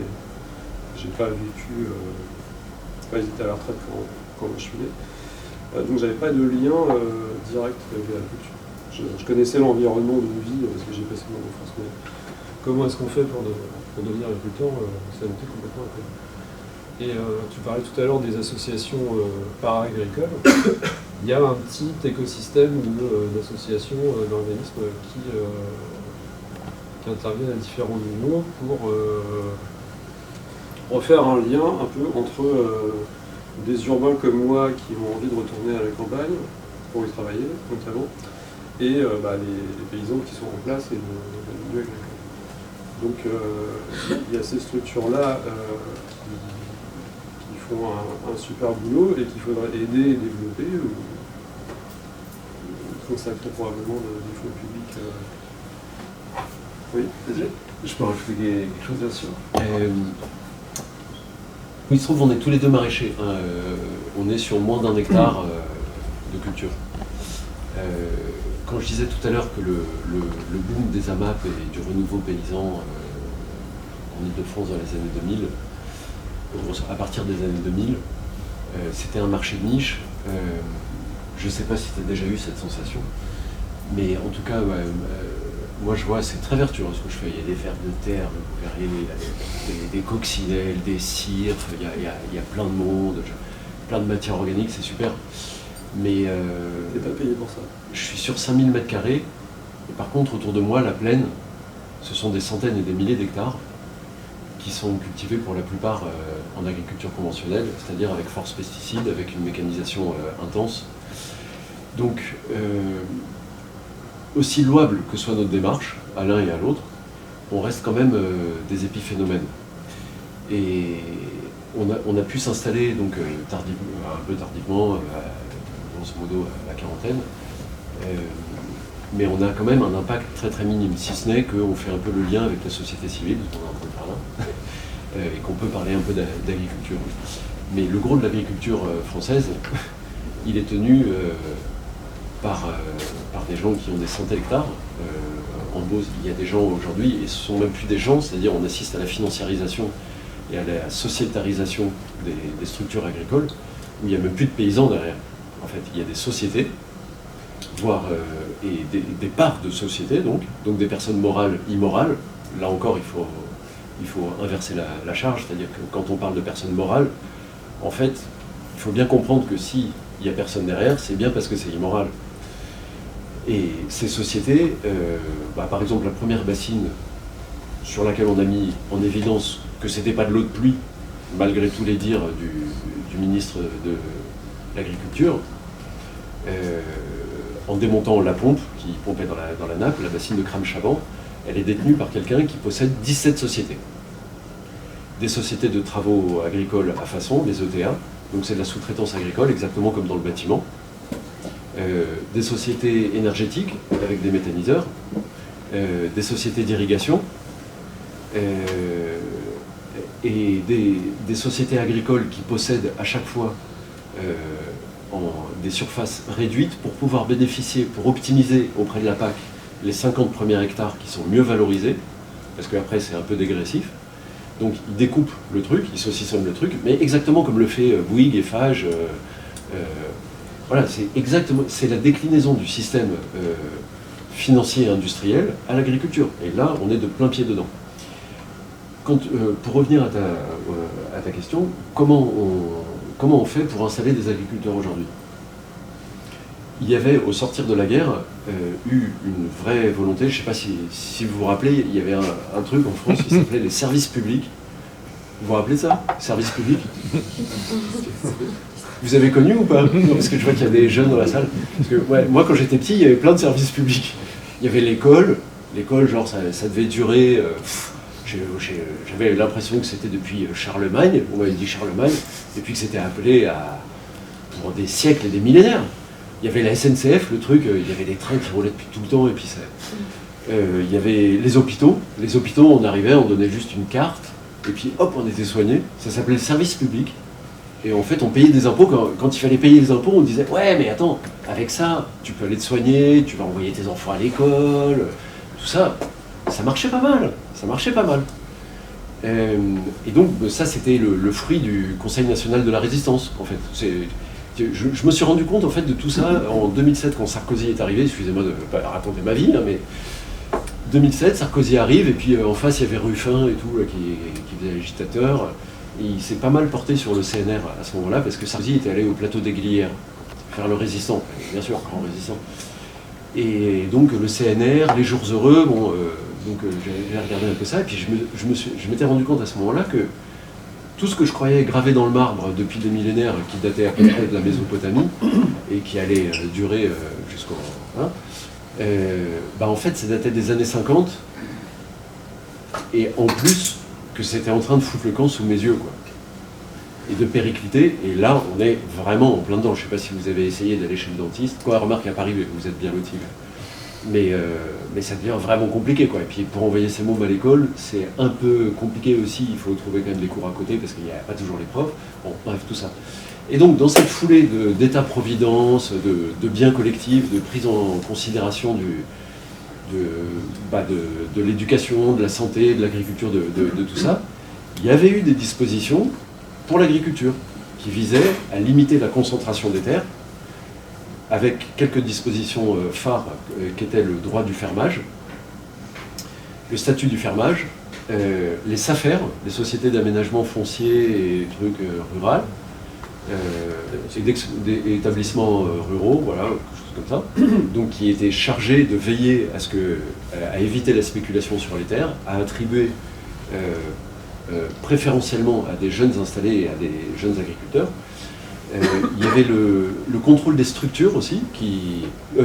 j'ai pas vécu, ils étaient à la retraite quand je suis né. Donc j'avais pas de lien direct avec l'agriculture. Je connaissais l'environnement de vie parce que j'ai passé mon enfance, mais comment est-ce qu'on fait pour devenir agriculteur, ça a été complètement après. Et tu parlais tout à l'heure des associations para-agricoles. Il y a un petit écosystème d'associations, d'organismes qui interviennent à différents niveaux pour refaire un lien un peu entre des urbains comme moi qui ont envie de retourner à la campagne pour y travailler notamment, et les paysans qui sont en place et le milieu agricole. Donc il y a ces structures-là qui font un super boulot et qu'il faudrait aider et développer, ou consacrer probablement des fonds publics. Oui, vas-y. Je peux rajouter quelque chose, bien sûr. Il se trouve qu'on est tous les deux maraîchers. Hein. On est sur moins d'1 hectare de culture. Quand je disais tout à l'heure que le boom des AMAP et du renouveau paysan en Ile-de-France dans les années 2000, à partir des années 2000, c'était un marché de niche. Je ne sais pas si tu as déjà eu cette sensation, mais en tout cas, moi je vois, c'est très vertueux ce que je fais. Il y a des vers de terre, vous verrez, des coccinelles, des cirques, il y a plein de monde, plein de matières organiques, c'est super. Mais t'es pas payé pour ça. Je suis sur 5000 m², et par contre autour de moi, la plaine, ce sont des centaines et des milliers d'hectares qui sont cultivés pour la plupart en agriculture conventionnelle, c'est-à-dire avec force pesticides, avec une mécanisation intense. Donc, aussi louable que soit notre démarche, à l'un et à l'autre, on reste quand même des épiphénomènes. Et on a pu s'installer donc un peu tardivement, grosso modo à la quarantaine, mais on a quand même un impact très très minime, si ce n'est qu'on fait un peu le lien avec la société civile, dont on est en train de parler là, et qu'on peut parler un peu d'agriculture. Mais le gros de l'agriculture française, il est tenu par des gens qui ont des centaines d'hectares. En Beauce, il y a des gens aujourd'hui, et ce sont même plus des gens, c'est-à-dire on assiste à la financiarisation et à la sociétarisation des structures agricoles, où il n'y a même plus de paysans derrière. En fait, il y a des sociétés, voire et des parts de sociétés, donc des personnes morales, immorales. Là encore, il faut inverser la charge, c'est-à-dire que quand on parle de personnes morales, en fait, il faut bien comprendre que s'il n'y a personne derrière, c'est bien parce que c'est immoral. Et ces sociétés, par exemple, la première bassine sur laquelle on a mis en évidence que ce n'était pas de l'eau de pluie, malgré tous les dires du ministre de l'Agriculture, en démontant la pompe qui pompait dans la nappe, la bassine de Cram-Chaban, elle est détenue par quelqu'un qui possède 17 sociétés. Des sociétés de travaux agricoles à façon, des ETA, donc c'est de la sous-traitance agricole, exactement comme dans le bâtiment. Des sociétés énergétiques avec des méthaniseurs, des sociétés d'irrigation, et des sociétés agricoles qui possèdent à chaque fois des surfaces réduites pour pouvoir bénéficier, pour optimiser auprès de la PAC les 50 premiers hectares qui sont mieux valorisés, parce qu'après c'est un peu dégressif. Donc ils découpent le truc, ils saucissonnent le truc, mais exactement comme le fait Bouygues, Eiffage. Voilà, c'est la déclinaison du système financiers et industriels à l'agriculture. Et là, on est de plein pied dedans. Pour revenir à ta question, comment on fait pour installer des agriculteurs aujourd'hui? Il y avait, au sortir de la guerre, eu une vraie volonté, je ne sais pas si vous vous rappelez, il y avait un truc en France qui s'appelait les services publics. Vous vous rappelez de ça? Services publics? Vous avez connu ou pas? Non, parce que je vois qu'il y a des jeunes dans la salle. Parce que, ouais, moi, quand j'étais petit, il y avait plein de services publics. Il y avait l'école, genre, ça devait durer... j'avais l'impression que c'était depuis Charlemagne, on m'avait dit Charlemagne, et puis que c'était appelé pour des siècles et des millénaires. Il y avait la SNCF, le truc, il y avait des trains qui roulaient depuis tout le temps, et puis ça... il y avait les hôpitaux. Les hôpitaux, on arrivait, on donnait juste une carte, et puis hop, on était soigné. Ça s'appelait le service public. Et en fait, on payait des impôts. Quand il fallait payer les impôts, on disait « Ouais, mais attends, avec ça, tu peux aller te soigner, tu vas envoyer tes enfants à l'école, tout ça. » Ça marchait pas mal. Ça marchait pas mal. Et donc, ça, c'était le fruit du Conseil national de la résistance, en fait. Je me suis rendu compte, en fait, de tout ça en 2007, quand Sarkozy est arrivé. Excusez-moi de ne pas raconter ma vie, hein, mais 2007, Sarkozy arrive, et puis en face, il y avait Ruffin et tout, là, qui faisait l'agitateur. Et il s'est pas mal porté sur le CNR à ce moment-là, parce que Sarkozy était allé au plateau des Glières, faire le résistant, bien sûr, grand résistant. Et donc le CNR, les jours heureux, j'ai regardé un peu ça, et puis je m'étais rendu compte à ce moment-là que tout ce que je croyais gravé dans le marbre depuis des millénaires, qui datait à peu près de la Mésopotamie, et qui allait durer jusqu'au... en fait, ça datait des années 50, et en plus, que c'était en train de foutre le camp sous mes yeux, quoi. Et de péricliter, et là, on est vraiment en plein dedans. Je ne sais pas si vous avez essayé d'aller chez le dentiste. Quoi, remarque, à Paris, vous êtes bien lotis. Mais ça devient vraiment compliqué, quoi. Et puis, pour envoyer ses mômes à l'école, c'est un peu compliqué aussi. Il faut trouver quand même des cours à côté, parce qu'il n'y a pas toujours les profs. Bon, bref, tout ça. Et donc, dans cette foulée d'État-providence, de biens collectifs, de prise en considération de l'éducation, de la santé, de l'agriculture, de tout ça, il y avait eu des dispositions pour l'agriculture qui visaient à limiter la concentration des terres, avec quelques dispositions phares qui étaient le droit du fermage, le statut du fermage, les SAFER, les sociétés d'aménagement foncier et trucs rural, des établissements ruraux, voilà, quelque chose comme ça, donc qui étaient chargés de veiller à éviter la spéculation sur les terres, à attribuer préférentiellement à des jeunes installés et à des jeunes agriculteurs. Il y avait le contrôle des structures aussi,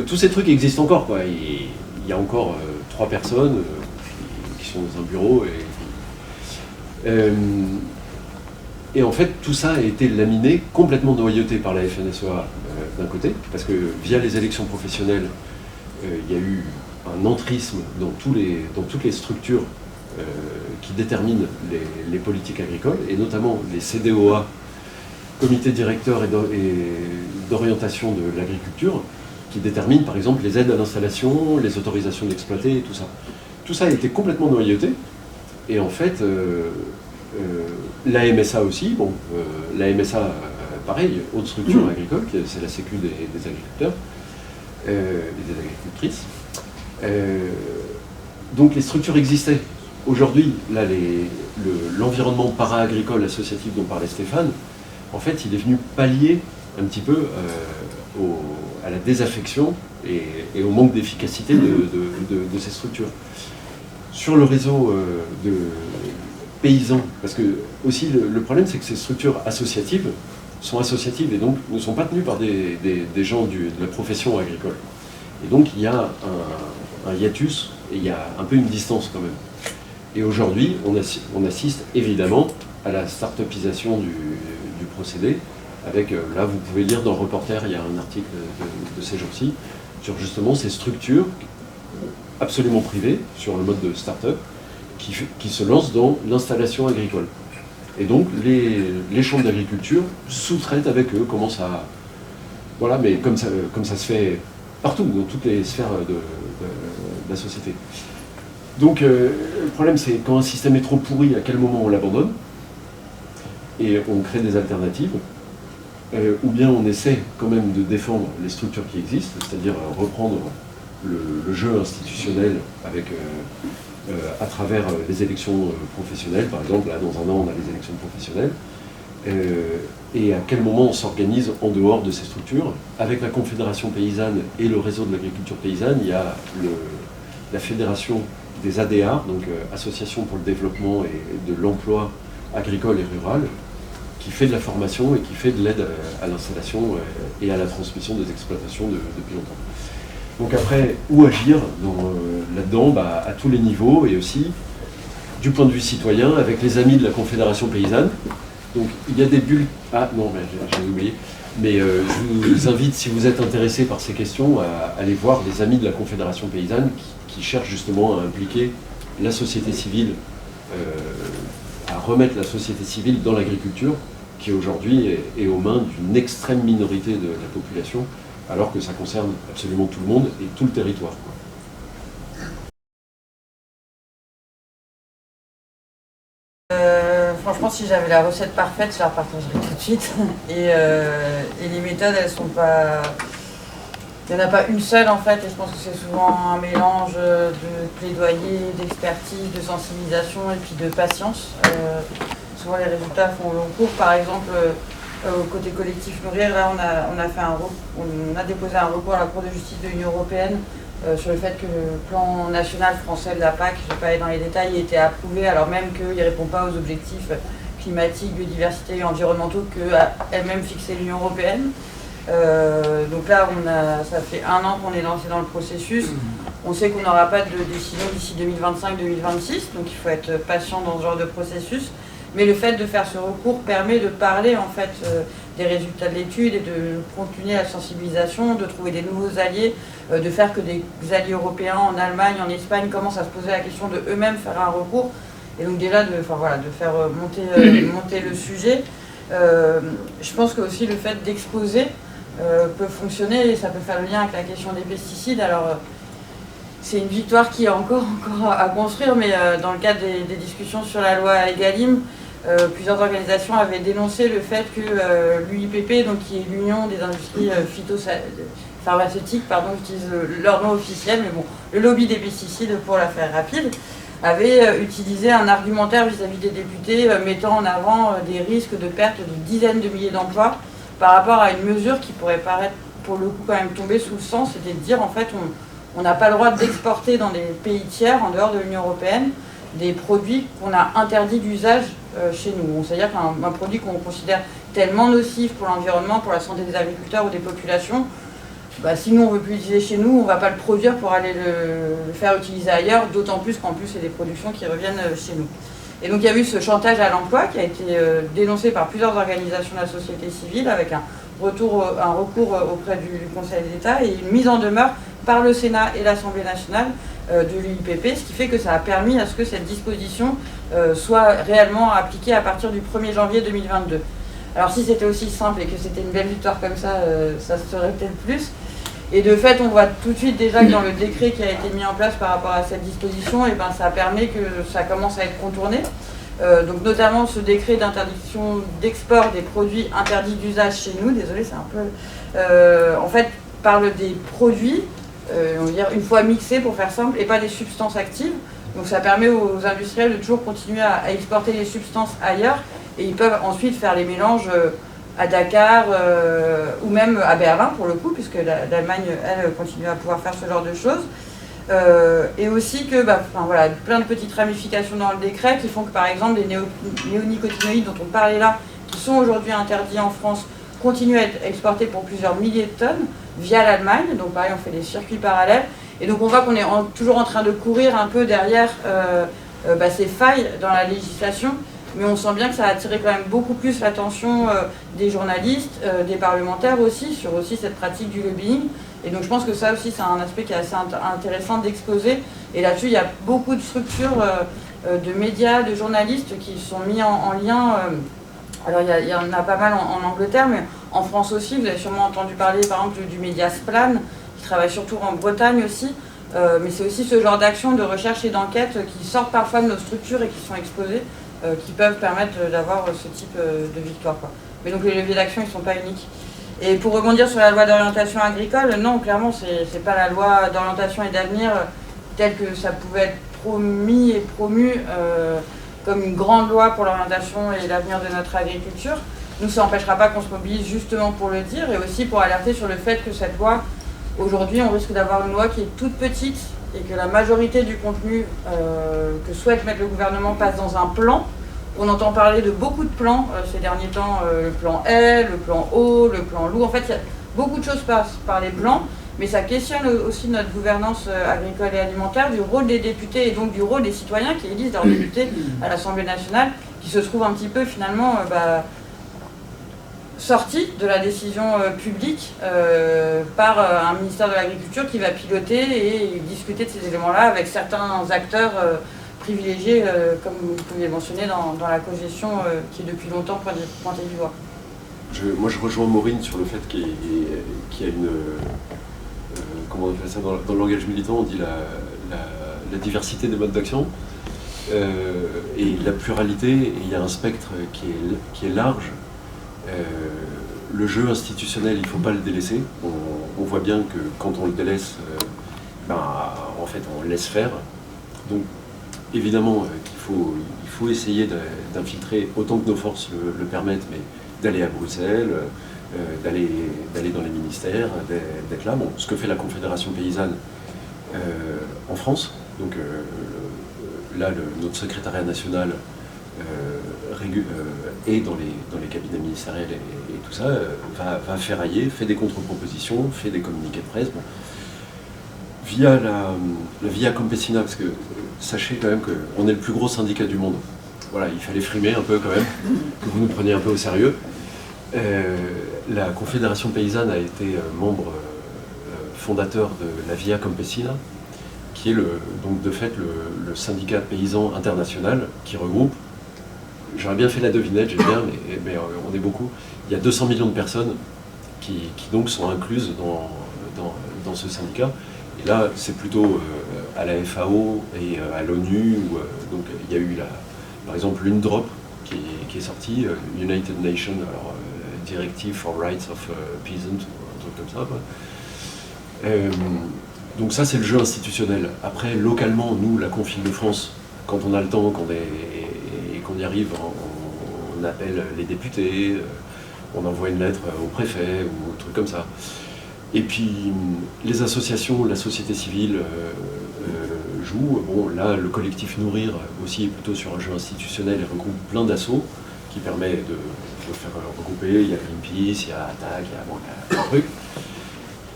tous ces trucs existent encore, quoi. Il y a encore 3 personnes qui sont dans un bureau et en fait, tout ça a été laminé, complètement noyauté par la FNSEA d'un côté, parce que via les élections professionnelles, il y a eu un entrisme dans toutes les structures qui déterminent les politiques agricoles, et notamment les CDOA, comités directeurs et d'orientation de l'agriculture, qui déterminent par exemple les aides à l'installation, les autorisations d'exploiter, et tout ça. Tout ça a été complètement noyauté, et en fait, la MSA aussi, la MSA, pareil, haute structure agricole, c'est la Sécu des agriculteurs et des agricultrices. Donc les structures existaient. Aujourd'hui, là, l'environnement para-agricole associatif dont parlait Stéphane, en fait, il est venu pallier un petit peu à la désaffection et au manque d'efficacité de ces structures. Sur le réseau de paysans, parce que aussi le problème, c'est que ces structures associatives sont associatives et donc ne sont pas tenues par des gens de la profession agricole. Et donc il y a un hiatus et il y a un peu une distance quand même. Et aujourd'hui, on assiste évidemment à la start-upisation du procédé, avec, là vous pouvez lire dans le Reporter, il y a un article de ces jours-ci, sur justement ces structures absolument privées, sur le mode de start-up, qui se lancent dans l'installation agricole. Et donc les chambres d'agriculture sous-traitent avec eux, commencent à... Voilà, mais comme ça se fait partout, dans toutes les sphères de la société. Donc le problème, c'est quand un système est trop pourri, à quel moment on l'abandonne et on crée des alternatives, ou bien on essaie quand même de défendre les structures qui existent, c'est-à-dire reprendre le jeu institutionnel avec, à travers les élections professionnelles. Par exemple, là, dans un an, on a les élections professionnelles. Et à quel moment on s'organise en dehors de ces structures. Avec la Confédération paysanne et le réseau de l'agriculture paysanne, il y a la fédération des ADA, donc Association pour le développement et de l'emploi agricole et rural, qui fait de la formation et qui fait de l'aide à l'installation et à la transmission des exploitations depuis longtemps. Donc après, où agir là-dedans, à tous les niveaux, et aussi du point de vue citoyen, avec les amis de la Confédération paysanne. Donc il y a des bulles... Ah non, j'ai oublié. Mais je vous invite, si vous êtes intéressé par ces questions, à aller voir les amis de la Confédération paysanne qui cherchent justement à impliquer la société civile, à remettre la société civile dans l'agriculture, qui aujourd'hui est aux mains d'une extrême minorité de la population, alors que ça concerne absolument tout le monde et tout le territoire, quoi. Franchement, si j'avais la recette parfaite, je la partagerais tout de suite. Et les méthodes, elles sont pas... Il n'y en a pas une seule en fait, et je pense que c'est souvent un mélange de plaidoyer, d'expertise, de sensibilisation et puis de patience. Souvent les résultats font long cours. Par exemple, au côté collectif Nourrir, là on a déposé un recours à la Cour de justice de l'Union européenne sur le fait que le plan national français de la PAC, je ne vais pas aller dans les détails, ait été approuvé alors même qu'il ne répond pas aux objectifs climatiques, biodiversité et environnementaux qu'elle-même fixait l'Union européenne. Donc là, ça fait 1 an qu'on est lancé dans le processus. On sait qu'on n'aura pas de décision d'ici 2025-2026, donc il faut être patient dans ce genre de processus. Mais le fait de faire ce recours permet de parler en fait des résultats de l'étude et de continuer la sensibilisation, de trouver des nouveaux alliés, de faire que des alliés européens en Allemagne, en Espagne commencent à se poser la question de eux-mêmes faire un recours. Et donc déjà de faire monter le sujet. Je pense que aussi le fait d'exposer peut fonctionner et ça peut faire le lien avec la question des pesticides. Alors c'est une victoire qui est encore à construire, mais dans le cadre des discussions sur la loi Egalim, plusieurs organisations avaient dénoncé le fait que l'UIPP, donc qui est l'Union des industries pharmaceutiques, j'utilise leur nom officiel, mais bon, le lobby des pesticides pour la faire rapide, avait utilisé un argumentaire vis-à-vis des députés mettant en avant des risques de perte de dizaines de milliers d'emplois par rapport à une mesure qui pourrait paraître pour le coup quand même tomber sous le sens, c'était de dire en fait on n'a pas le droit d'exporter dans des pays tiers en dehors de l'Union européenne des produits qu'on a interdit d'usage chez nous. C'est-à-dire qu'un produit qu'on considère tellement nocif pour l'environnement, pour la santé des agriculteurs ou des populations, si nous on ne veut plus l'utiliser chez nous, on ne va pas le produire pour aller le faire utiliser ailleurs, d'autant plus qu'en plus c'est des productions qui reviennent chez nous. Et donc il y a eu ce chantage à l'emploi qui a été dénoncé par plusieurs organisations de la société civile avec un recours auprès du Conseil d'État et une mise en demeure par le Sénat et l'Assemblée nationale de l'UIPP, ce qui fait que ça a permis à ce que cette disposition soit réellement appliquée à partir du 1er janvier 2022. Alors si c'était aussi simple et que c'était une belle victoire comme ça, ça serait peut-être plus. Et de fait, on voit tout de suite déjà que dans le décret qui a été mis en place par rapport à cette disposition, ça permet que ça commence à être contourné. Donc notamment ce décret d'interdiction d'export des produits interdits d'usage chez nous, désolé c'est un peu... en fait, parle des produits, on va dire une fois mixés pour faire simple, et pas des substances actives. Donc ça permet aux industriels de toujours continuer à exporter les substances ailleurs, et ils peuvent ensuite faire les mélanges à Dakar ou même à Berlin pour le coup, puisque l'Allemagne, elle, continue à pouvoir faire ce genre de choses. Et aussi que, plein de petites ramifications dans le décret qui font que par exemple les néonicotinoïdes dont on parlait là, qui sont aujourd'hui interdits en France, continuent à être exportés pour plusieurs milliers de tonnes via l'Allemagne. Donc pareil, on fait des circuits parallèles. Et donc on voit qu'on est toujours en train de courir un peu derrière ces failles dans la législation. Mais on sent bien que ça a attiré quand même beaucoup plus l'attention des journalistes, des parlementaires aussi, sur aussi cette pratique du lobbying. Et donc je pense que ça aussi c'est un aspect qui est assez intéressant d'exposer. Et là-dessus il y a beaucoup de structures de médias, de journalistes qui sont mis en lien. Alors il y en a pas mal en Angleterre, mais en France aussi. Vous avez sûrement entendu parler par exemple du média Splan, qui travaille surtout en Bretagne aussi. Mais c'est aussi ce genre d'action de recherche et d'enquête qui sortent parfois de nos structures et qui sont exposées, qui peuvent permettre d'avoir ce type de victoire, quoi. Mais donc les leviers d'action, ils ne sont pas uniques. Et pour rebondir sur la loi d'orientation agricole, non, clairement, c'est pas la loi d'orientation et d'avenir telle que ça pouvait être promis et promu comme une grande loi pour l'orientation et l'avenir de notre agriculture. Nous, ça n'empêchera pas qu'on se mobilise justement pour le dire et aussi pour alerter sur le fait que cette loi, aujourd'hui, on risque d'avoir une loi qui est toute petite et que la majorité du contenu que souhaite mettre le gouvernement passe dans un plan. On entend parler de beaucoup de plans ces derniers temps, le plan L, le plan O, le plan Loup. En fait, beaucoup de choses passent par les plans, mais ça questionne aussi notre gouvernance agricole et alimentaire, du rôle des députés et donc du rôle des citoyens qui élisent leurs députés à l'Assemblée nationale, qui se trouvent un petit peu finalement sortis de la décision publique par un ministère de l'Agriculture qui va piloter et discuter de ces éléments-là avec certains acteurs privilégiés, comme vous pouviez mentionner, dans la cogestion qui est depuis longtemps pointée du doigt. Moi, je rejoins Maureen sur le fait qu'il y a une... comment on appelle ça dans le langage militant, on dit la diversité des modes d'action et la pluralité, et il y a un spectre qui est large. Le jeu institutionnel, il ne faut pas le délaisser. On voit bien que quand on le délaisse, en fait, on le laisse faire. Donc, évidemment, il faut essayer d'infiltrer autant que nos forces le permettent, mais d'aller à Bruxelles, d'aller dans les ministères, d'être là. Bon, ce que fait la Confédération paysanne en France, donc là, notre secrétariat national et dans les cabinets ministériels et tout ça, va ferrailler, fait des contre-propositions, fait des communiqués de presse. Bon. Via la Via Campesina, parce que sachez quand même qu'on est le plus gros syndicat du monde. Voilà, il fallait frimer un peu quand même, que vous nous preniez un peu au sérieux. La Confédération paysanne a été membre fondateur de la Via Campesina, qui est donc de fait le syndicat paysan international qui regroupe, j'aurais bien fait la devinette, j'ai bien, mais on est beaucoup, il y a 200 millions de personnes qui donc sont incluses dans ce syndicat. Et là, c'est plutôt à la FAO et à l'ONU, donc il y a eu par exemple l'UNDROP qui est sortie, United Nations Directive for Rights of Peasants, un truc comme ça. Donc ça, c'est le jeu institutionnel. Après, localement, nous, la Conf Île-de-France, quand on a le temps et qu'on y arrive, on appelle les députés, on envoie une lettre au préfet ou un truc comme ça. Et puis, les associations, la société civile jouent. Bon, là, le collectif Nourrir aussi est plutôt sur un jeu institutionnel et regroupe plein d'assauts qui permet de faire regrouper. Il y a Greenpeace, il y a Attac, il y a plein de trucs.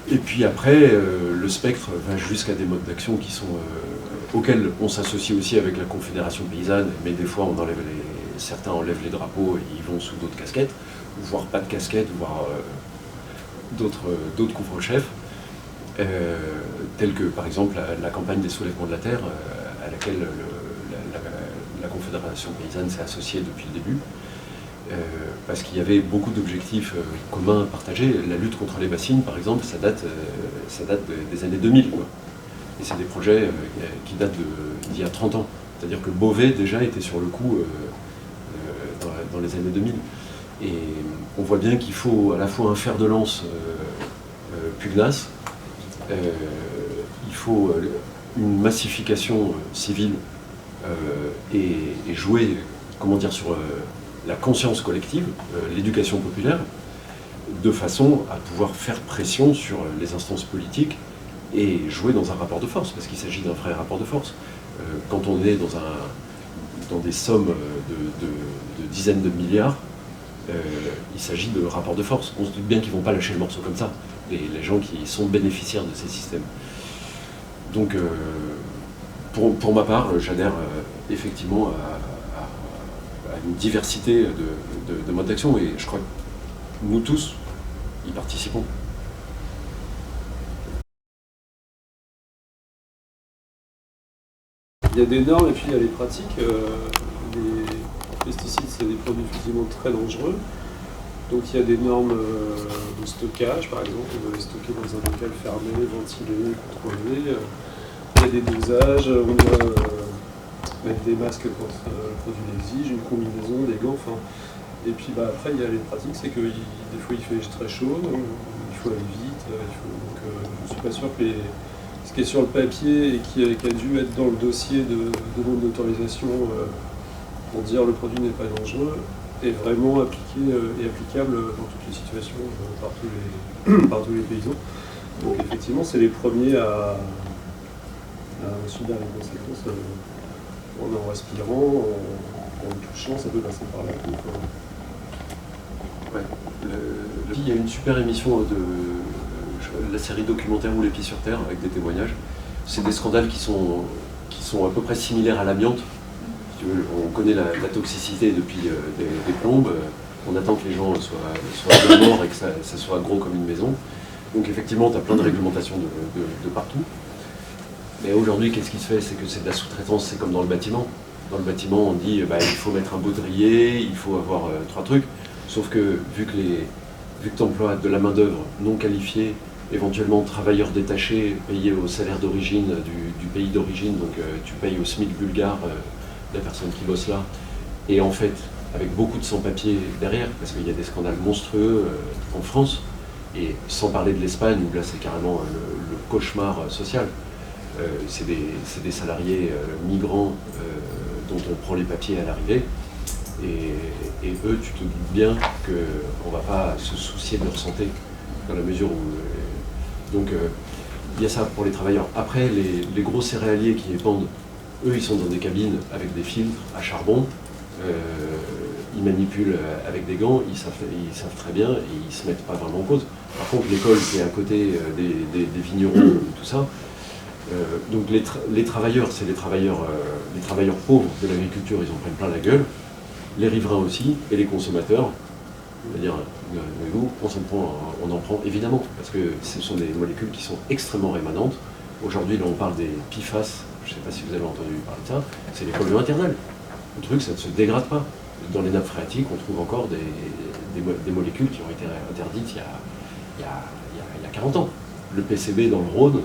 Et puis après, le spectre va jusqu'à des modes d'action qui sont auxquels on s'associe aussi avec la Confédération paysanne, mais des fois certains enlèvent les drapeaux et ils vont sous d'autres casquettes, voire pas de casquettes, voire d'autres couvre-chefs, tels que par exemple la campagne des soulèvements de la terre, à laquelle la Confédération paysanne s'est associée depuis le début, parce qu'il y avait beaucoup d'objectifs communs partagés. La lutte contre les bassines, par exemple, ça date des années 2000, quoi. Et c'est des projets qui datent d'il y a 30 ans. C'est-à-dire que Beauvais déjà était sur le coup dans les années 2000. Et on voit bien qu'il faut à la fois un fer de lance pugnace, il faut une massification civile et jouer, comment dire, sur la conscience collective, l'éducation populaire, de façon à pouvoir faire pression sur les instances politiques et jouer dans un rapport de force, parce qu'il s'agit d'un vrai rapport de force. Quand on est dans des sommes de dizaines de milliards, il s'agit de rapports de force. On se doute bien qu'ils ne vont pas lâcher le morceau comme ça, les gens qui sont bénéficiaires de ces systèmes. Donc, pour ma part, j'adhère effectivement à une diversité de modes d'action, et je crois que nous tous y participons. Il y a des normes et puis il y a les pratiques. Les pesticides, c'est des produits effectivement très dangereux. Donc il y a des normes de stockage, par exemple, on doit les stocker dans un local fermé, ventilé, contrôlé. Il y a des dosages, on doit mettre des masques quand le produit l'exige, une combinaison, des gants. Enfin, Et puis après, il y a les pratiques, c'est que des fois il fait très chaud, il faut aller vite, donc je ne suis pas sûr que ce qui est sur le papier et qui a dû être dans le dossier de demande d'autorisation pour dire le produit n'est pas dangereux est vraiment appliqué et applicable dans toutes les situations par tous les paysans. Donc effectivement, c'est les premiers à subir les conséquences en respirant, en le touchant, ça peut passer par la coupe. Ouais. Il y a une super émission de la série documentaire Ou les pieds sur terre avec des témoignages. C'est des scandales qui sont à peu près similaires à l'amiante. Si tu veux, on connaît la toxicité depuis des plombes. On attend que les gens soient bien morts et que ça soit gros comme une maison. Donc effectivement, tu as plein de réglementations de partout. Mais aujourd'hui, qu'est-ce qui se fait? C'est que c'est de la sous-traitance, c'est comme dans le bâtiment. Dans le bâtiment, on dit il faut mettre un baudrier, il faut avoir 3 trucs. Sauf que vu que tu emploies de la main-d'œuvre non qualifiée, éventuellement travailleurs détachés, payés au salaire d'origine du pays d'origine, donc tu payes au SMIC bulgare la personne qui bosse là, et en fait, avec beaucoup de sans-papiers derrière, parce qu'il y a des scandales monstrueux en France, et sans parler de l'Espagne, où là c'est carrément le cauchemar social. C'est des salariés migrants dont on prend les papiers à l'arrivée, et eux, tu te doutes bien qu'on ne va pas se soucier de leur santé, dans la mesure où... donc il y a ça pour les travailleurs. Après, les gros céréaliers qui épandent, eux, ils sont dans des cabines avec des filtres à charbon, ils manipulent avec des gants, ils savent très bien, et ils ne se mettent pas vraiment en cause. Par contre, l'école qui est à côté des vignerons, tout ça, donc les travailleurs, c'est les travailleurs pauvres de l'agriculture, ils en prennent plein la gueule, les riverains aussi, et les consommateurs, c'est-à-dire nous, on en prend évidemment, parce que ce sont des molécules qui sont extrêmement rémanentes. Aujourd'hui, là on parle des PFAS, je ne sais pas si vous avez entendu parler de ça, c'est les polluants éternels. Le truc, ça ne se dégrade pas. Dans les nappes phréatiques, on trouve encore des molécules qui ont été interdites il y a 40 ans. Le PCB dans le Rhône,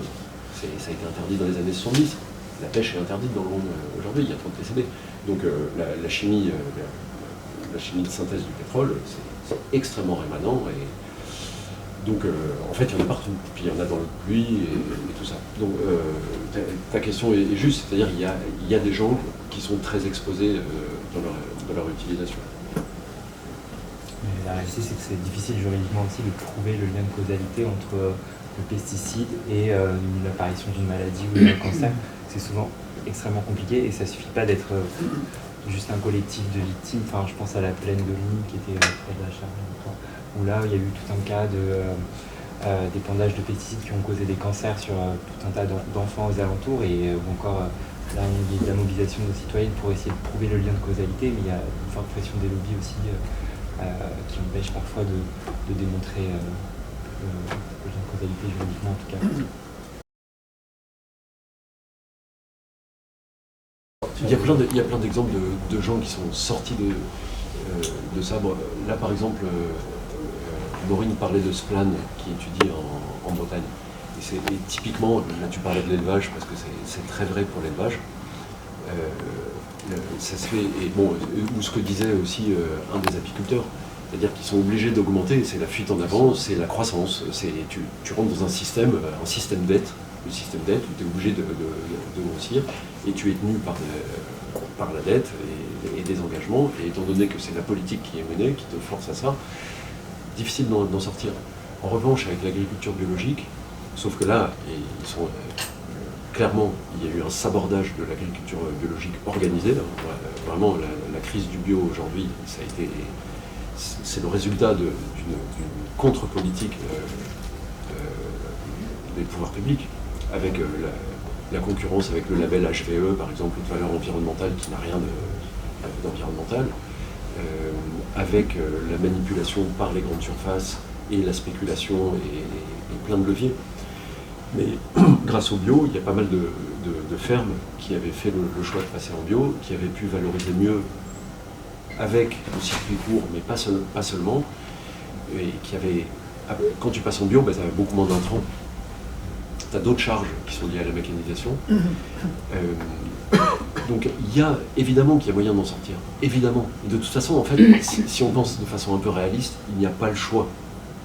ça a été interdit dans les années 70. La pêche est interdite dans le Rhône aujourd'hui, il y a trop de PCB. Donc la chimie de synthèse du pétrole, c'est extrêmement rémanent. Et donc en fait, il y en a partout. Puis il y en a dans le pluie et tout ça. Donc ta question est juste, c'est-à-dire il y a des gens qui sont très exposés dans leur utilisation. Mais la réalité, c'est que c'est difficile juridiquement aussi de prouver le lien de causalité entre le pesticide et l'apparition d'une maladie ou d'un cancer. C'est souvent extrêmement compliqué et ça ne suffit pas d'être juste un collectif de victimes. Enfin, je pense à la plaine de Ligny qui était près de la Charente, où là, il y a eu tout un cas d'épandage de pesticides qui ont causé des cancers sur tout un tas d'enfants aux alentours et ou encore là, il y a de la mobilisation de citoyens pour essayer de prouver le lien de causalité, mais il y a une forte pression des lobbies aussi qui empêche parfois de démontrer le lien de causalité juridiquement en tout cas. Il y a plein d'exemples de gens qui sont sortis de ça. Bon, là, par exemple, Maureen parlait de Splan qui étudie en Bretagne. Et typiquement, là tu parlais de l'élevage, parce que c'est très vrai pour l'élevage. Ça se fait, et bon, ou ce que disait aussi un des apiculteurs, c'est-à-dire qu'ils sont obligés d'augmenter, c'est la fuite en avant, c'est la croissance, tu rentres dans un système d'aide, le système d'aide où tu es obligé de grossir, et tu es tenu par la dette et des engagements, et étant donné que c'est la politique qui est menée, qui te force à ça, difficile d'en sortir. En revanche, avec l'agriculture biologique, sauf que là, clairement, il y a eu un sabordage de l'agriculture biologique organisée. Vraiment, la crise du bio aujourd'hui, c'est le résultat d'une contre-politique des pouvoirs publics, avec la concurrence avec le label HVE, par exemple, de valeur environnementale qui n'a rien d'environnemental, avec la manipulation par les grandes surfaces et la spéculation et plein de leviers. Mais grâce au bio, il y a pas mal de fermes qui avaient fait le choix de passer en bio, qui avaient pu valoriser mieux avec le circuit court, mais pas seulement, et qui avaient, quand tu passes en bio, tu as beaucoup moins d'intrants. Tu as d'autres charges qui sont liées à la mécanisation. Donc il y a évidemment qu'il y a moyen d'en sortir, évidemment. Et de toute façon, en fait, si on pense de façon un peu réaliste, il n'y a pas le choix.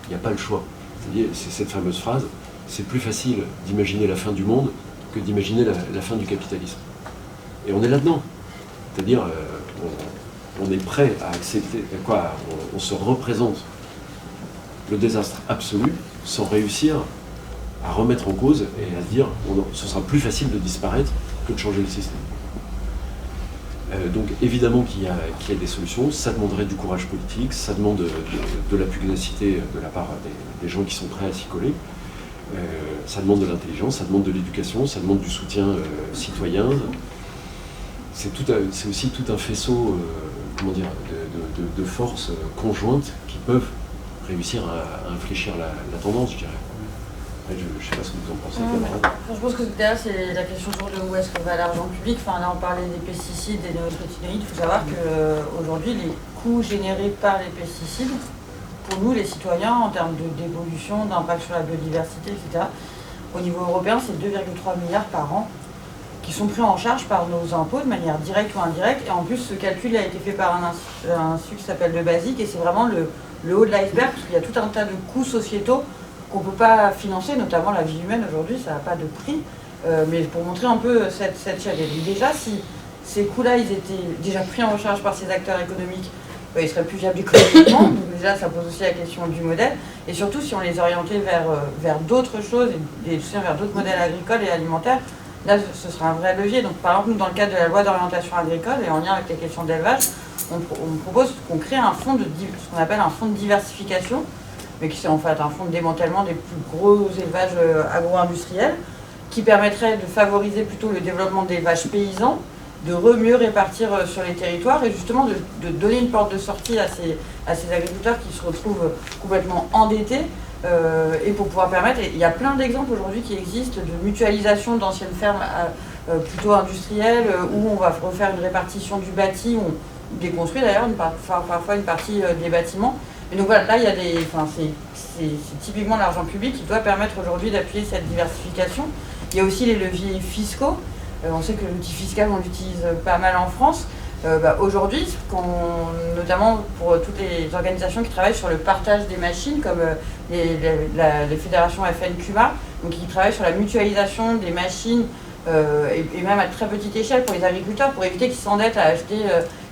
Il n'y a pas le choix. C'est cette fameuse phrase, c'est plus facile d'imaginer la fin du monde que d'imaginer la fin du capitalisme. Et on est là-dedans. C'est-à-dire, on est prêt à accepter, on se représente le désastre absolu sans réussir à remettre en cause et à se dire ce sera plus facile de disparaître que de changer le système. Donc évidemment qu'il y a des solutions, ça demanderait du courage politique, ça demande de la pugnacité de la part des gens qui sont prêts à s'y coller, ça demande de l'intelligence, ça demande de l'éducation, ça demande du soutien citoyen. C'est aussi tout un faisceau de forces conjointes qui peuvent réussir à infléchir la tendance, je dirais. Je ne sais pas ce que vous en pensez. Je pense que derrière, c'est la question toujours de où est-ce que va l'argent public. Enfin, là, on parlait des pesticides, des néonicotinoïdes. Il faut savoir qu'aujourd'hui, les coûts générés par les pesticides, pour nous, les citoyens, en termes d'évolution, d'impact sur la biodiversité, etc., au niveau européen, c'est 2,3 milliards par an qui sont pris en charge par nos impôts de manière directe ou indirecte. Et en plus, ce calcul a été fait par un institut qui s'appelle le BASIC, et c'est vraiment le haut de l'iceberg, parce qu'il y a tout un tas de coûts sociétaux qu'on ne peut pas financer, notamment la vie humaine aujourd'hui, ça n'a pas de prix. Mais pour montrer un peu cette chaîne. Et déjà, si ces coûts-là, ils étaient déjà pris en charge par ces acteurs économiques, ils seraient plus viables économiquement. Donc déjà, ça pose aussi la question du modèle. Et surtout, si on les orientait vers d'autres choses, et vers d'autres modèles agricoles et alimentaires, là, ce sera un vrai levier. Donc, par exemple, nous, dans le cadre de la loi d'orientation agricole, et en lien avec les questions d'élevage, on propose qu'on crée un fonds ce qu'on appelle un fonds de diversification, mais qui c'est en fait un fonds de démantèlement des plus gros élevages agro-industriels, qui permettrait de favoriser plutôt le développement d'élevages paysans, de mieux répartir sur les territoires et justement de donner une porte de sortie à ces agriculteurs qui se retrouvent complètement endettés et pour pouvoir permettre, et il y a plein d'exemples aujourd'hui qui existent de mutualisation d'anciennes fermes plutôt industrielles où on va refaire une répartition du bâti, on déconstruit d'ailleurs parfois une partie des bâtiments. Et donc voilà, là il y a c'est typiquement l'argent public qui doit permettre aujourd'hui d'appuyer cette diversification. Il y a aussi les leviers fiscaux. On sait que l'outil fiscal, on l'utilise pas mal en France. Aujourd'hui, notamment pour toutes les organisations qui travaillent sur le partage des machines, comme les fédérations FNQMA, donc qui travaillent sur la mutualisation des machines, et même à très petite échelle pour les agriculteurs, pour éviter qu'ils s'endettent à acheter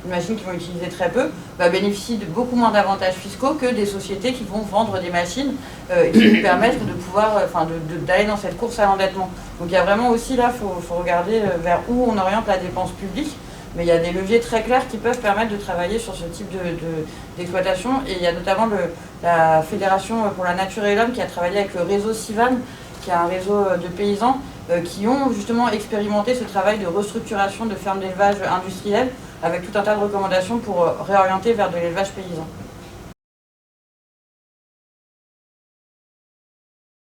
une machine qu'ils vont utiliser très peu, bénéficient de beaucoup moins d'avantages fiscaux que des sociétés qui vont vendre des machines et qui nous permettent de pouvoir, d'aller dans cette course à l'endettement. Donc il y a vraiment aussi là, il faut regarder vers où on oriente la dépense publique, mais il y a des leviers très clairs qui peuvent permettre de travailler sur ce type d'exploitation. Et il y a notamment la Fédération pour la Nature et l'Homme qui a travaillé avec le réseau Civan, qui est un réseau de paysans qui ont justement expérimenté ce travail de restructuration de fermes d'élevage industrielles avec tout un tas de recommandations pour réorienter vers de l'élevage paysan.